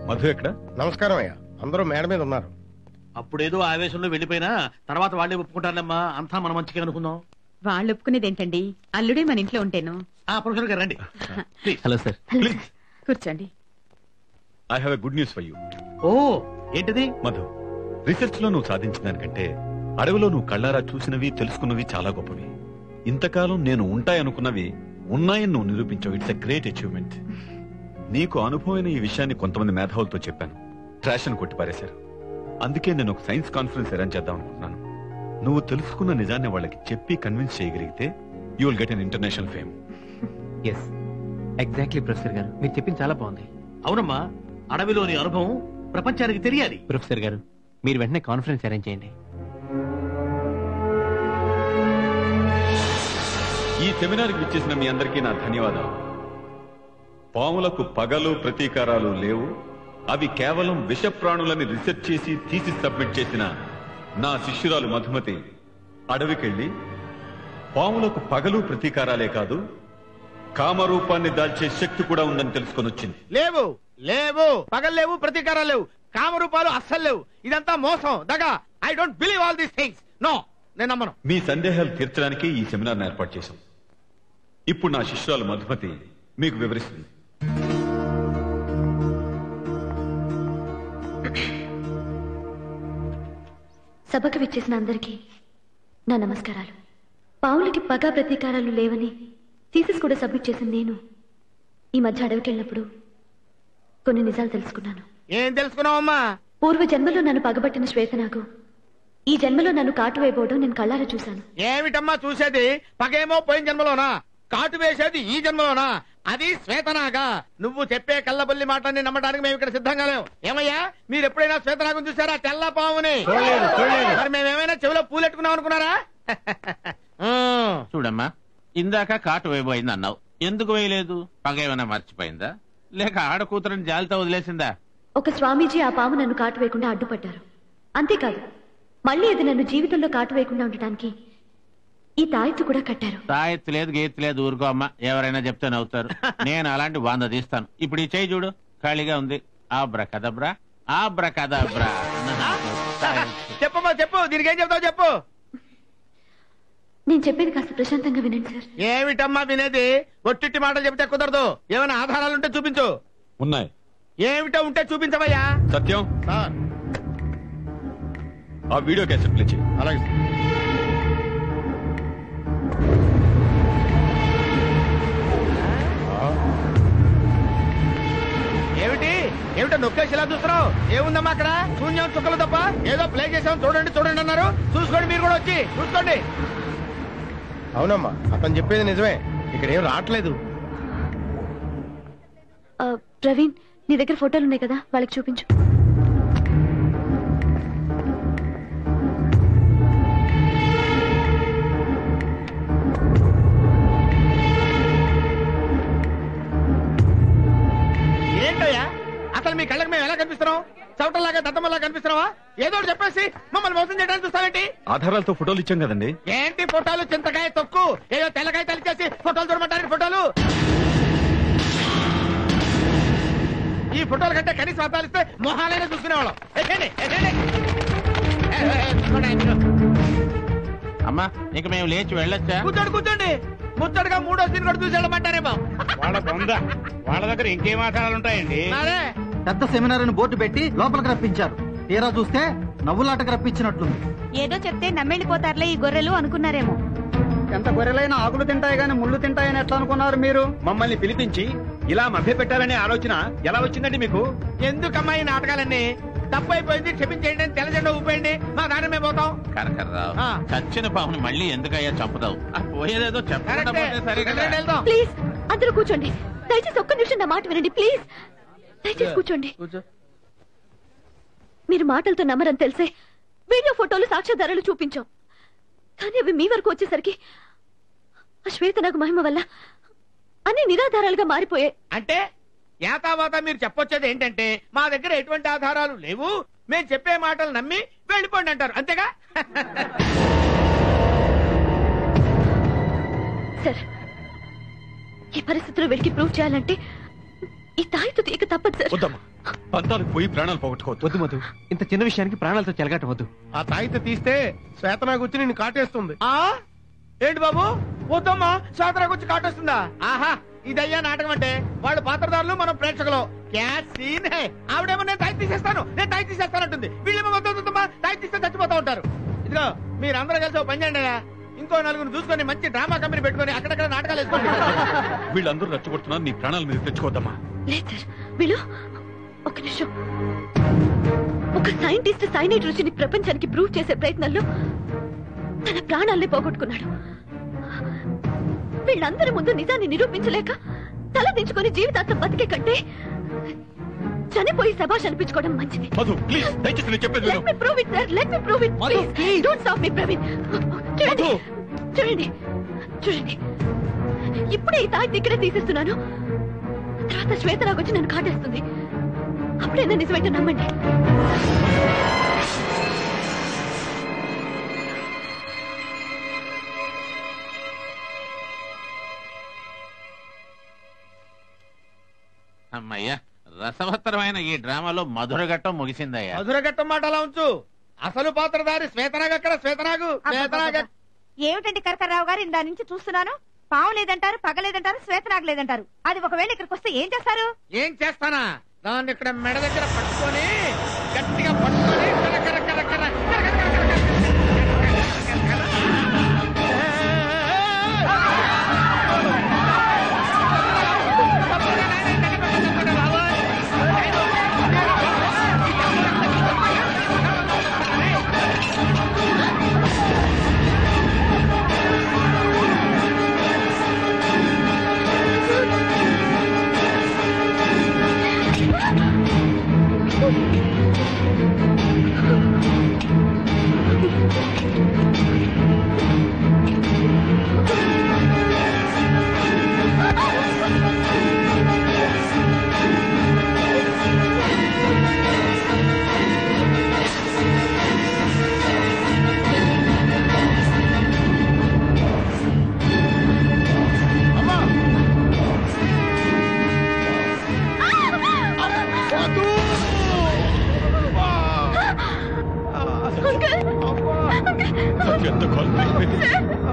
మధు ఎక్కడ? నమస్కారం అయ్యా. అందరూ మేడ మీద ఉన్నారు. అప్పుడేదో ఆవేశంలో వెళ్ళిపోయినా తర్వాత వాళ్ళే ఒప్పుకుంటారమ్మా. అంతా మన మంచిగా అనుకుందాం. వాళ్ళు ఒప్పుకునేదేంటండి? అల్లుడే మన ఇంట్లో ఉంటేను. ప్రొఫెసర్ గారు రండి. Hello sir. కూర్చోండి. I have a good news for you. Oh, ఏంటిది? మధు, రీసెర్చ్ లో నువ్వు సాధించిన దానికంటే అడవిలో నువ్వు కళ్ళారా చూసినవి, తెలుసుకున్నవి చాలా గొప్పవి. ఇంతకాలం నేను ఉంటాయనుకున్నవి ఉన్నాయని నువ్వు నిరూపించావు. It's a great achievement. నీకు అనుభవమైన ఈ విషయాన్ని కొంతమంది మేధావులతో చెప్పాను. ట్రాష్ అని కొట్టిపారేశారు. అందుకే నేను ఒక సైన్స్ కాన్ఫరెన్స్ అరేంజ్ చేద్దాం అనుకుంటున్నాను. నువ్వు తెలుసుకున్న నిజాన్ని వాళ్ళకి చెప్పి కన్విన్స్ చేయగలిగితే you will get an international fame. Yes, exactly professor గారు, మీరు చెప్పింది చాలా బాగుంది. అవునమ్మా, అడవిలోని అనుభవం ప్రపంచానికి తెలియాలి. ప్రొఫెసర్ గారు, మీరు వెంటనే కాన్ఫరెన్స్ అరేంజ్ చేయండి. ఈ సెమినార్కి విచ్చేసిన మీ అందరికీ నా ధన్యవాదాలు. పాములకు పగలు ప్రతీకారాలు లేవు. అవి కేవలం విష ప్రాణులని రీసెర్చ్ చేసి తీసి సబ్మిట్ చేసిన నా శిష్యురాలు మధుమతి అడవికెళ్ళి పాములకు పగలు ప్రతీకారాలే కాదు, కామరూపాన్ని దాల్చే శక్తి కూడా ఉందని తెలుసుకొని వచ్చింది. లేవు లేవు, పగలు లేవు, ప్రతీకారాలు లేవు, కామరూపాలు అస్సలు లేవు. ఇదంతా మోసం, దగా. I don't believe all these things. No, నేను నమ్మను. మీ సందేహాలు తీర్చడానికి ఈ సెమినార్ ఏర్పాటు చేశాం. ఇప్పుడు నా శిష్యురాలు మధుమతి మీకు వివరిస్తుంది. సభకు విచ్చేసిన అందరికీ నా నమస్కారాలు. పావులకి పగా ప్రతీకారాలు లేవని థీసిస్ కూడా సబ్మిట్ చేసిన నేను ఈ మధ్య అడవికి వెళ్ళినప్పుడు కొన్ని నిజాలు తెలుసుకున్నాను. ఏం తెలుసుకున్నావమ్మా? పూర్వ జన్మలో నన్ను పగబట్టిన శ్వేతనాగు ఈ జన్మలో నన్ను కాటు వేయబోవడం నేను కళ్ళారా చూశాను. ఏమిటమ్మా చూసేది? పగేమో పోయిన జన్మలోనా, కాటు వేసేది ఈ జన్మలోనా? అది శ్వేతనాగా. నువ్వు చెప్పే కళ్ళబల్లి మాటని నమ్మడానికి మేము ఇక్కడ సిద్ధంగా లేవు. ఏమయ్యా, మీరు ఎప్పుడైనా శ్వేతనాగం చూసారా? తెల్ల పాముని. మరి మేమేమైనా చెవిలో పూలెట్టుకున్నాం అనుకున్నారా? చూడమ్మా, ఇందాక కాటు వేయబోయింది అన్నావు. ఎందుకు వేయలేదు? పగేమైనా మర్చిపోయిందా, లేక ఆడ కూతురని జాలితో వదిలేసిందా? ఒక స్వామీజీ ఆ పాము నన్ను కాటు వేయకుండా అడ్డుపడ్డారు. అంతేకాదు, మళ్ళీ అది నన్ను జీవితంలో కాటు వేయకుండా ఉండటానికి ఈ తాయెత్తు కూడా కట్టారు. తాయెత్తు లేదు, గీత్తు లేదు, ఊరుకో అమ్మా. ఎవరైనా చెప్తే నవ్వుతారు. నేను అలాంటి 100 తీస్తాను. ఇప్పుడు ఈ చేయి చూడు, ఖాళీగా ఉంది. ఆబ్రకదబ్రా, ఆబ్రకదబ్రా. చెప్పమ్మా, చెప్పు. దీనికి ఏం చెప్తావు చెప్పు. నేను చెప్పేది కాస్త ప్రశాంతంగా వినండి సార్. ఏమిటమ్మా వినేది? ఒట్టిట్టి మాటలు చెప్తే కుదరదు. ఏమైనా ఆధారాలుంటే చూపించు. ఉన్నాయి. ఏమిటో ఉంటే చూపించవయ్యా. సత్యం, ఆ వీడియో క్యాసెట్ ప్లే చేయి. అలాగే ఏమిటో నొక్కేసి ఇలా చూస్తున్నావు? ఏముందమ్మా అక్కడ? శూన్యం చుక్కలు తప్ప ఏదో ప్లే చేసాం. చూడండి చూడండి అన్నారు. చూసుకోండి, మీరు కూడా వచ్చి చూసుకోండి. అవునమ్మా, అతను చెప్పేది నిజమే. ఇక్కడ ఏం రావట్లేదు. ప్రవీణ్, నీ దగ్గర ఫోటోలు ఉన్నాయి కదా, వాళ్ళకి చూపించు. ఏంటయ్యా అసలు మీ కళ్ళకి మేము ఎలా కనిపిస్తున్నాం? చవటలాగా దత్తమల్లా కనిపిస్తున్నావా? ఏదో చెప్పేసి మమ్మల్ని మోసం చేయడానికి చూస్తావేంటి? ఆధారాలతో ఫోటోలు ఇచ్చాం కదండి. ఏంటి ఫోటోలు? చింతకాయ తొక్కు. ఏదో తెల్లకాయ తలిచేసి ఫోటోలు చూడమంటారు. ఫోటోలు ఈ ఫోటోల కంటే కనీసం అర్థాలు ఇస్తే మొహాలైనా చూసుకునేవాళ్ళం. అమ్మా ఇక మేము లేచి వెళ్ళొచ్చా? కూర్చోండి కూర్చోండి. ముచ్చటగా 3వ సీన్ కూడా చూసి వెళ్ళమంటారేమో. వాళ్ళ బొంద, వాళ్ళ దగ్గర ఇంకేం ఆధారాలు ఉంటాయండి? పెద్ద సెమినార్ బోర్డు పెట్టి లోపలికి రప్పించారు. తీరా చూస్తే నవ్వులాటకు రప్పించినట్లుంది. ఏదో చెప్తే నమ్మెళ్ళిపోతారులే ఈ గొర్రెలు అనుకున్నారేమో. ఎంత గొర్రెలైనా ఆకులు తింటాయి గాని ముళ్ళు తింటాయని ఎట్లా అనుకున్నారు మీరు? మమ్మల్ని పిలిపించి ఇలా మభ్య పెట్టాలనే ఆలోచన ఎలా వచ్చిందండి మీకు? ఎందుకమ్మా ఈ నాటకాలన్నీ? తప్పైపోయింది, క్షమించేయండి, తెల్లజెండా ఊపేయండి, మా దాని మేము పోతాం. కనకర్రావు, చచ్చిన పాముని మళ్ళీ ఎందుకయ్యా చంపుతావు? పోయేదేదో చెప్పండి. ప్లీజ్ అందరూ కూర్చోండి. దయచేసి ఒక్క నిమిషం నా మాట వినండి ప్లీజ్. దయచేసి కూర్చోండి. మీరు మాటలతో నమ్మరని తెలిసే వీడియో ఫోటోలు సాక్ష్యాధారాలు చూపించాం. కానీ అవి మీ వరకు వచ్చేసరికి ఆ శ్వేత నాకు మహిమ వల్ల అన్ని నిరాధారాలుగా మారిపోయాయి. అంటే యాతావాత మీరు చెప్పొచ్చేది ఏంటంటే మా దగ్గర ఎటువంటి ఆధారాలు లేవు, మేము చెప్పే మాటలు నమ్మి వెళ్ళిపోండి అంటారు, అంతేగా? సార్, ఈ పరిస్థితుల్లో వీడికి ప్రూవ్ చేయాలంటే ఈ తాయితో తీక తప్పదు సార్. పంతాలకు పోయి ప్రాణాలు పోగొట్టుకోవద్దు. వద్దు మధు, ఇంత చిన్న విషయానికి ప్రాణాలతో చెలగట్టవద్దు. ఆ తాయిత తీస్తే శ్వేతనాగుచ్చి నిన్ను కాటేస్తుంది. ఏంటి బాబు? వద్దమ్మా, శ్వేతనాగుచ్చి కాటేస్తుందా? ఆహా, ఇదయ్యా నాటకం అంటే. వాళ్ళు పాత్రదారులు, మనం ప్రేక్షకులు. ఆవిడేమో నేను తాయి తీసేస్తానంటుంది. వీళ్ళేమో వద్దమ్మా తాయి తీస్తే చచ్చిపోతా ఉంటారు. ఇదిగో మీరందరూ కలిసి ఓ పని చేయండి. ఇంకో నలుగురు చూసుకొని మంచి డ్రామా కంపెనీ పెట్టుకొని అక్కడక్కడ నాటకాలు వేసుకోండి. వీళ్ళందరూ రెచ్చగొడుతున్నారు, నీ ప్రాణాల మీద తెచ్చుకోవద్దమ్మా. లేదు సార్, వీళ్ళు ఒక నిమిషం. ఒక సైంటిస్ట్ సైనైడ్ రుచిని ప్రపంచానికి ప్రూవ్ చేసే ప్రయత్నంలో తన ప్రాణాల్ని పోగొట్టుకున్నాడు. వీళ్ళందరి ముందు నిజాన్ని నిరూపించలేక తల దించుకొని జీవితాంతం బతికే కంటే చనిపోయి శభాష్ అనిపించుకోవడం మంచిది. Let me prove it, sir. Let me prove it, please. Don't stop me, Praveen. చూడండి చూడండి, ఇప్పుడే ఈ తాయి ఇక్కడే తీసేస్తున్నాను. తర్వాత శ్వేత నాకు వచ్చి నన్ను కాటేస్తుంది. అప్పుడైనా నిజమైతే నమ్మండి. అమ్మయ్యా, రసవత్తరమైన ఈ డ్రామాలో మధురఘట్టం ముగిసిందయ్యా. మధురఘట్టం మాట అలా ఉంచు. అసలు పాత్రధారి శ్వేతనాగ్ అక్కడ. శ్వేతనాగు ఏమిటండి కరకర్రావు గారు, ఇందా నుంచి చూస్తున్నాను. పావు లేదంటారు, పగలేదంటారు, శ్వేతనాగ్ లేదంటారు. అది ఒకవేళ ఇక్కడికి వస్తే ఏం చేస్తారు? ఏం చేస్తానా? దాన్ని ఇక్కడ మెడ దగ్గర పట్టుకొని గట్టిగా పట్టుకొని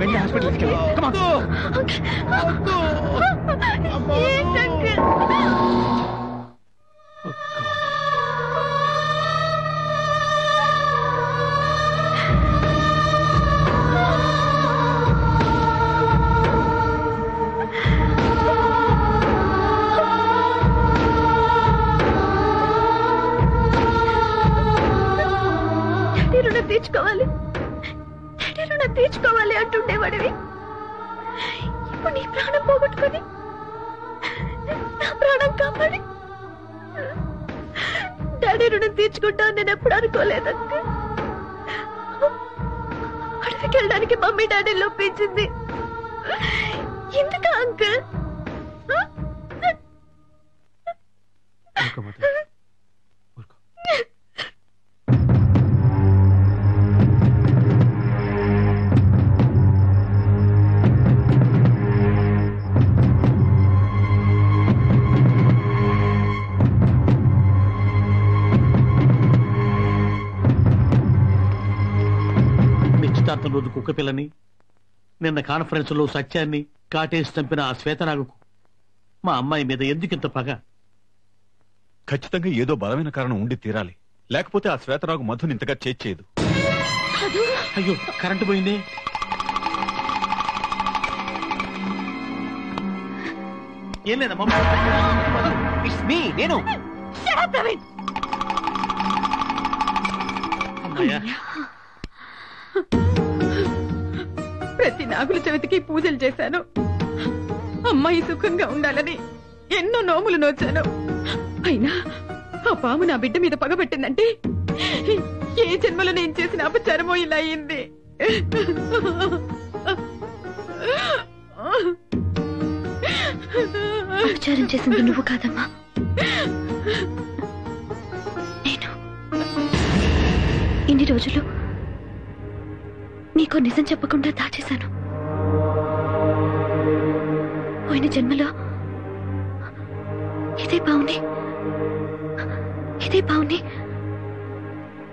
వెళ్ళి హాస్పిటల్కి తీర్చుకోవాలి, డాడీ రుణం తీర్చుకోవాలి అంటుండేవాడివి. ఇప్పుడు నీ ప్రాణం పోగొట్టుకొని నా ప్రాణం కాపాడి డాడీ రుణం తీర్చుకుంటావు నేను ఎప్పుడు అనుకోలేదక్క. అడవికి వెళ్ళడానికి మమ్మీ డాడీ లోపించింది ఎందుకు అంకుల్? నిశ్చితార్థం రోజు కుక్క పిల్లని, నిన్న కాన్ఫరెన్స్ లో సత్యాన్ని కాటేసి చంపిన ఆ శ్వేతనాగుకు మా అమ్మాయి మీద ఎందుకింత పగ? ఖచ్చితంగా ఏదో బలమైన కారణం ఉండి తీరాలి, లేకపోతే ఆ శ్వేతరాగు మధుని ఇంతగా చేయదు. అయ్యో కరెంటు పోయింది. ఏం లేదమ్మా, ఇట్స్ మీ, నేను. ప్రతి నాగుల చవితికి పూజలు చేశాను. అమ్మాయి సుఖంగా ఉండాలని ఎన్నో నోములు నోచాను. అయినా ఆ పాము నా బిడ్డ మీద పగబట్టిందంటే ఏ జన్మలో నేను చేసిన అపచారమో ఇలా అయింది. అపచారం చేసింది నువ్వు కాదమ్మా, నేను. ఇన్ని రోజులు నీకో నిజం చెప్పకుండా దాచేశాను. పోయిన జన్మలో ఇదే బావుని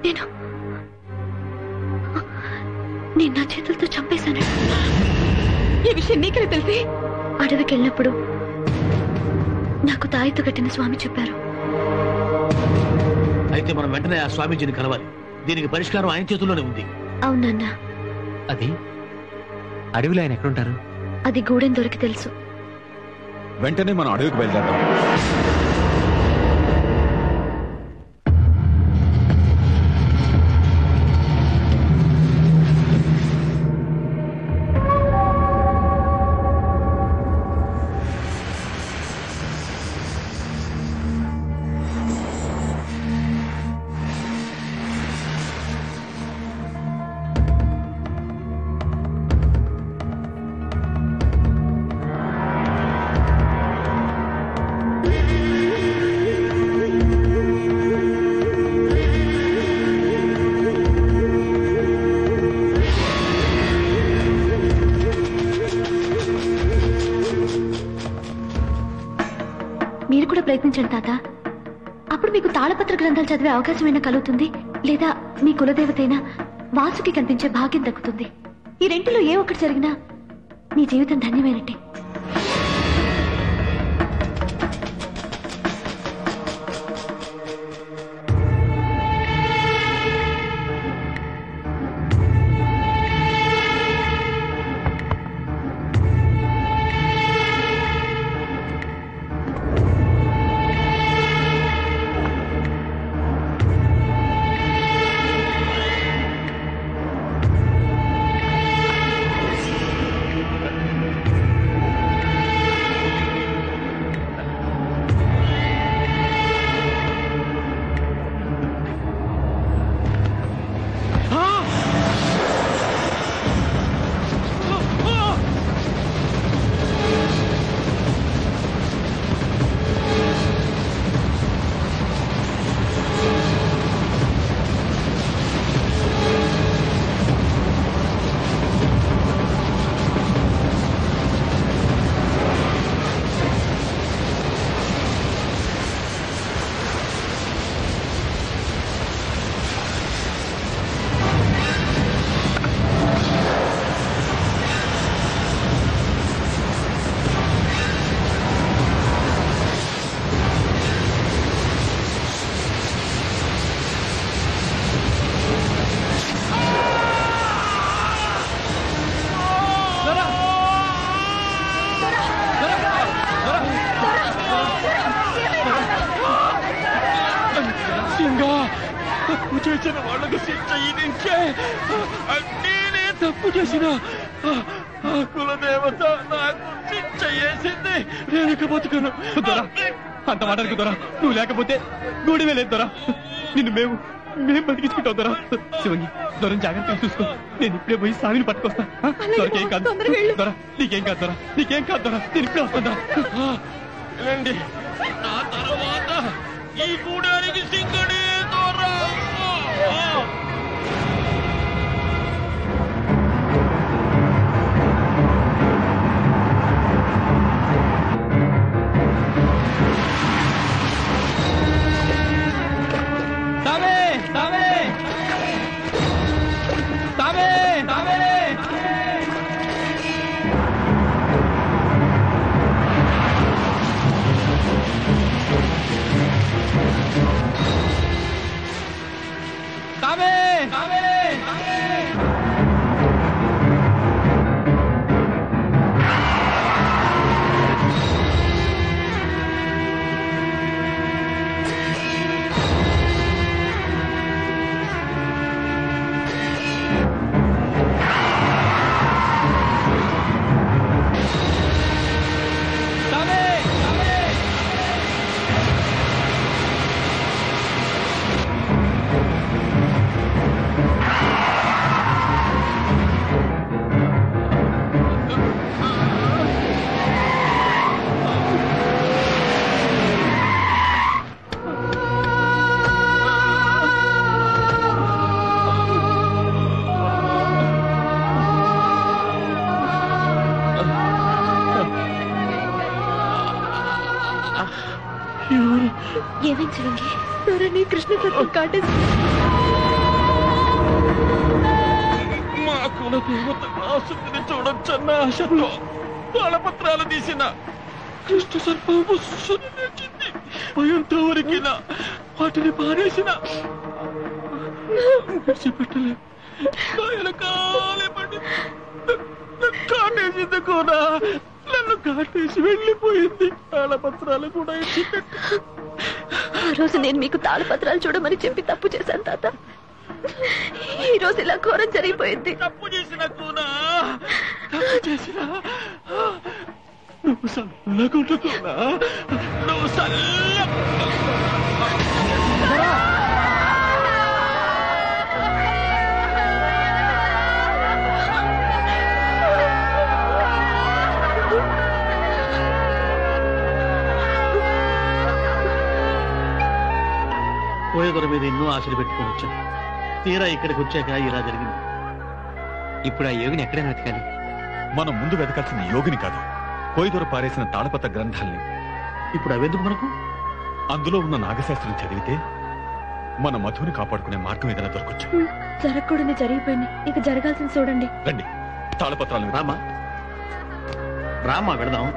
నేను నా చేతులతో చంపేశాను. ఈ విషయం నీకే తెలిసి? అడవికి వెళ్ళినప్పుడు నాకు తాయితో కట్టిన స్వామి చెప్పారు. అయితే మనం వెంటనే ఆ స్వామీజీని కలవాలి. దీనికి పరిష్కారం ఆయన చేతుల్లోనే ఉంది. అవునన్నా. అది అడవిలో ఆయన ఎక్కడుంటారు? అది గూడెం దొరికి తెలుసు. వెంటనే మనం అడవికి బయలుదేరాం. మీరు కూడా ప్రయత్నించండి తాత. అప్పుడు మీకు తాళపత్ర గ్రంథాలు చదివే అవకాశమైనా కలుగుతుంది, లేదా మీ కులదేవతైన వాసుకి కనిపించే భాగ్యం దక్కుతుంది. ఈ రెంటిలో ఏ ఒక్కటి జరిగినా మీ జీవితం ధన్యమైనట్టే. తప్పు చేసిన వాళ్ళకు శిక్ష ఇదించే. నేనే తప్పు చేసిన ఆ కులదేవత నాకు శిక్ష వేసింది. నేను ఇక బతుకను. అంత మాటకు దొరా, నువ్వు లేకపోతే గూడివే లేదు దొరా. నిన్ను మేము బతికించుకుంటాం దొరా. శివంగి, దొరం జాగ్రత్తగా చూసుకో. నేను ఇప్పుడే పోయి స్వామిని పట్టుకొస్తా. దొరకేం కాదు దొరా, నీకేం కాదు దొరా, నీకేం కాదు దొరా. నేను ఇప్పుడే వస్తాను దొరా. రండి, నా తర్వాత ఈ గూడానికి సింగడే దొరా. ఏమేం చిరంగి ధరణి కృష్ణ సత్యం కాటేసి మా కులదేవత ఆసక్తిని చూడొచ్చన్న ఆశతో తాళపత్రాలు తీసిన కృష్ణ సర్పం బుస్సుని లేచింది. భయంతో వరికిన వాటిని పారేసిన విడిచిపెట్టలే. కాటేసింది కూడా, నన్ను కాటేసి వెళ్ళిపోయింది. తాళపత్రాలు కూడా ఇచ్చి ఆ రోజు నేను మీకు తాళపత్రాలు చూడమని చెప్పి తప్పు చేశాను తాత. ఈ రోజు ఇలా ఘోరం జరిగిపోయింది. తప్పు చేసిన కూనా, తప్పు చేసిన నువ్వు సల్లగుంటున్నా, నువ్వు సల్ల పోయేదొర మీద ఎన్నో ఆశలు పెట్టుకుని వచ్చాను. తీరా ఇక్కడికి వచ్చాక ఇలా జరిగింది. ఇప్పుడు ఆ యోగిని ఎక్కడైనా వెతకాలి. మనం ముందు వెతకాల్సిన యోగిని కాదు, కోయిదొర పారేసిన తాళపత్ర గ్రంథాల్ని. ఇప్పుడు అవెందుకు మనకు? అందులో ఉన్న నాగశాస్త్రం చదివితే మన మధుని కాపాడుకునే మార్గం ఏదైనా దొరకొచ్చు. జరగకూడని జరిగిపోయింది, ఇక జరగాల్సింది చూడండి. రండి, తాళపత్రాలు రామా రామా వెళదాం.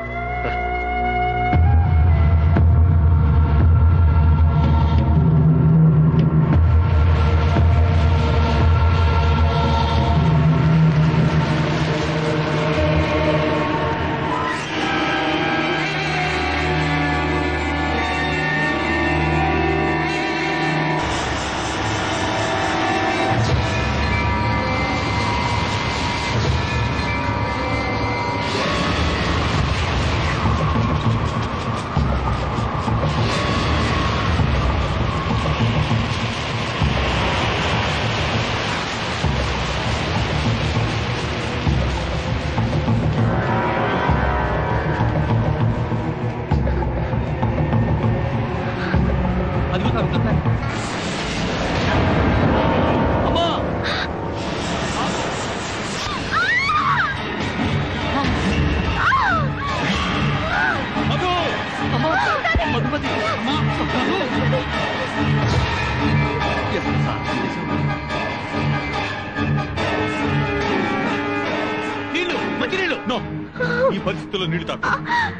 ఈ పరిస్థితుల్లో నీళ్లు తాకు,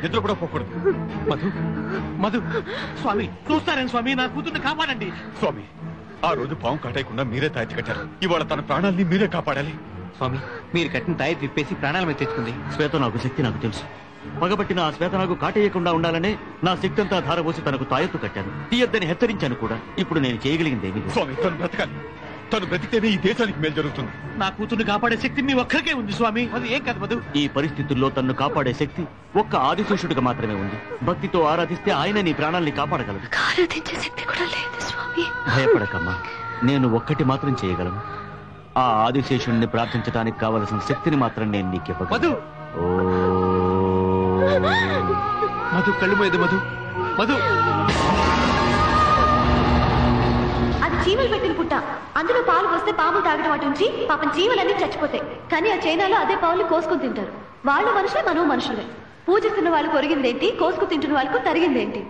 నిద్ర కూడా పోకూడదు. మధు మధు స్వామి చూస్తారేం స్వామి, నా కూతుర్ని కాపాడండి స్వామి. ఆ రోజు పాము కాటేయకుండా మీరే తాయెత్తి కట్టారు. ఇవాళ తన ప్రాణాల్ని మీరే కాపాడాలి. స్వామి, మీరు కట్టిన తాయి విప్పేసి ప్రాణాల మీద తెచ్చుకుంది. శ్వేత నాకు శక్తి నాకు తెలుసు. పగబట్టిన ఆ శ్వేతనాగు కాటేయకుండా ఉండాలనే నా శక్తి అంతా ధారపోసి తనకు తాయెత్తు కట్టాను. తీయద్దని హెచ్చరించాను కూడా. ఇప్పుడు నేను చేయగలిగిందేమి? స్వామి తను బ్రతకాలి. తను బ్రతికితేనే ఈ దేశానికి మేలు జరుగుతుంది. నా కూతుర్ని కాపాడే శక్తి మీ ఒక్కరికే ఉంది స్వామి. అది ఏం కాదు మధు. ఈ పరిస్థితుల్లో తన్ను కాపాడే శక్తి ఒక్క ఆదిశేషుడికి మాత్రమే ఉంది. భక్తితో ఆరాధిస్తే ఆయన నీ ప్రాణాల్ని కాపాడగలడు. ఆరాధించే శక్తి కూడా లేదు స్వామి. భయపడకమ్మా, నేను ఒక్కటి మాత్రం చేయగలను. ఆ ఆదిశేషుణ్ణి ప్రార్థించడానికి కావలసిన శక్తిని మాత్రం నేను నీకివ్వగలను. మధు కళ్ళు మీద మధు మధు. అది చీమలు పెట్టిన పుట్ట. అందులో పాలు వస్తే పాములు తాగడం అటుంచి పాపం చీమలన్నీ చచ్చిపోతాయి. కానీ ఆ చైనాలో అదే పావులు కోసుకుని తింటారు. వాళ్ళు మనుషులే, మనం మనుషులే. పూజిస్తున్న వాళ్ళకు ఒరిగిందేంటి, కోసుకు తింటున్న వాళ్ళకు తరిగిందేంటి?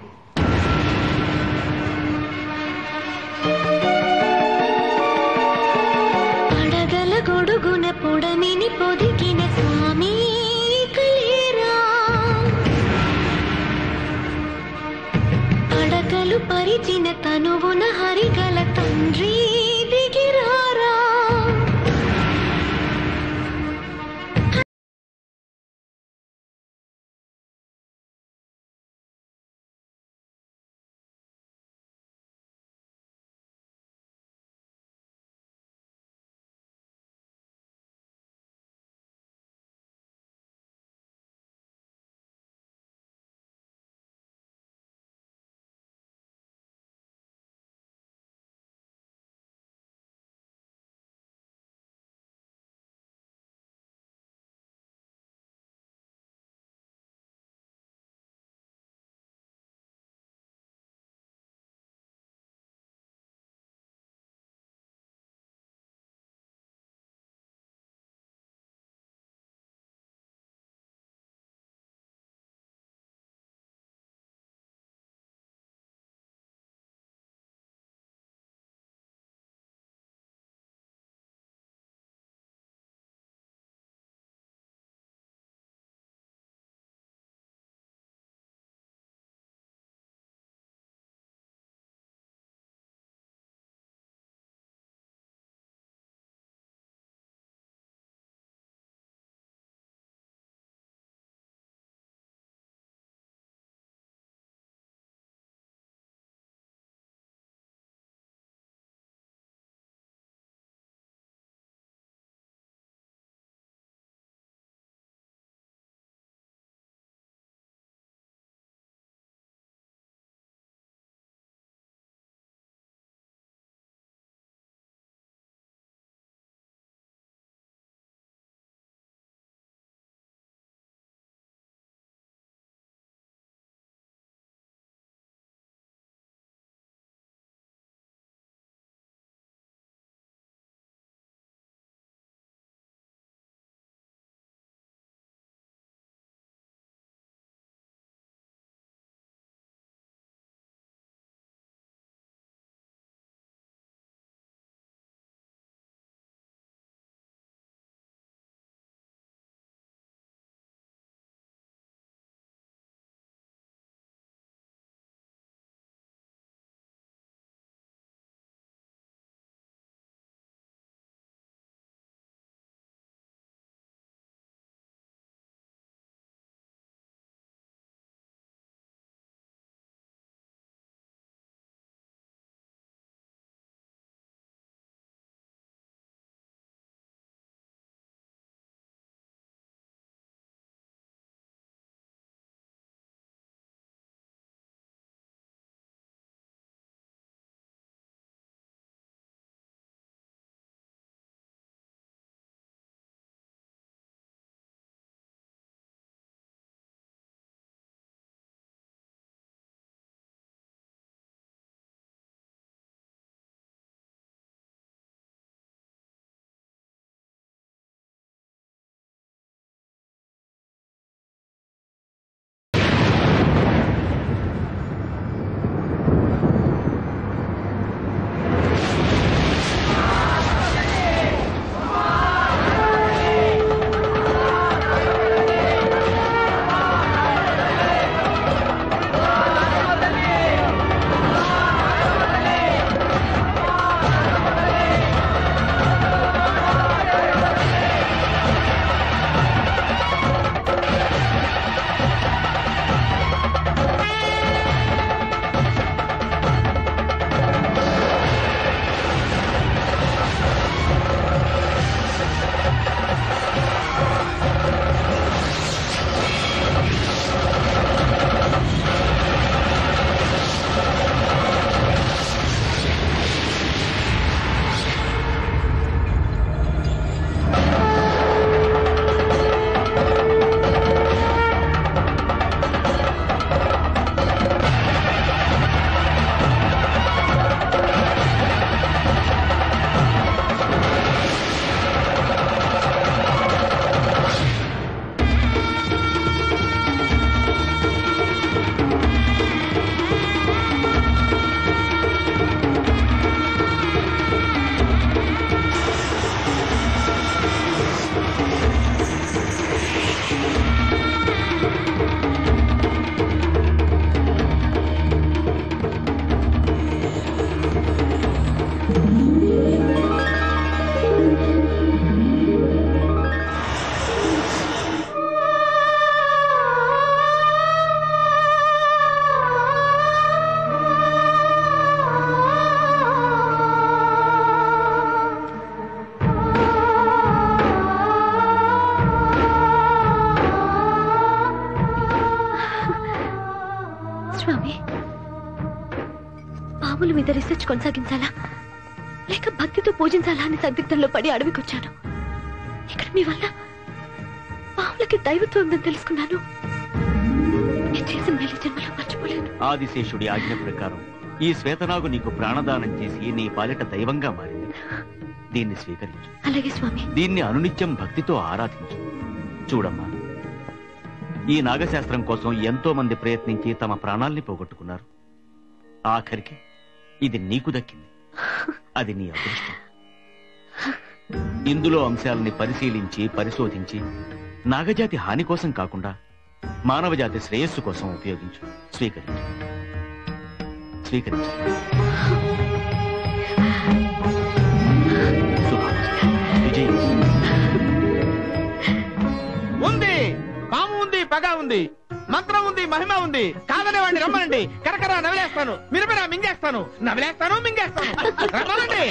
అడగల గొడుగున పొడమిని పొదిగిన స్వామి కలేరా, అడగలు పరిచిన తనువున హరిగల తండ్రి దిగిరారా. మీద రీసెర్చ్ కొనసాగించాలా లేక భక్తితో పూజించాలా అని సందిగ్ధంలో పడి అడవికొచ్చాను. ఇక్కడ మీ వల్ల పావులకి దైవత్వం ఉందని తెలుసుకున్నాను. నేను చేసిన మేలు జన్మలో మర్చిపోలేను. ఆదిశేషుడి ఆజ్ఞ ప్రకారం ఈ శ్వేతనాగు నీకు ప్రాణదానం చేసి నీ పాలిట దైవంగా మారింది. దీన్ని స్వీకరించు. అలాగే స్వామి. దీన్ని అనునిత్యం భక్తితో ఆరాధించు. చూడమ్మా, ఈ నాగశాస్త్రం కోసం ఎంతో మంది ప్రయత్నించి తమ ప్రాణాల్ని పోగొట్టుకున్నారు. ఆఖరికి ఇది నీకు దక్కింది. అది నీ అదృష్టం. ఇందులో అంశాలని పరిశీలించి పరిశోధించి నాగజాతి హాని కోసం కాకుండా మానవజాతి శ్రేయస్సు కోసం ఉపయోగించు. స్వీకరించు. స్వీకరించు. విజయ్. ఉంది, పాము ఉంది, పగ ఉంది, మంత్రం ఉంది, మహిమ ఉంది. కాదనే వాడిని రమ్మనండి. కరకర నవిలేస్తాను, మిరమిరా మింగేస్తాను, నవిలేస్తాను, మింగేస్తాను. రమ్మనండి.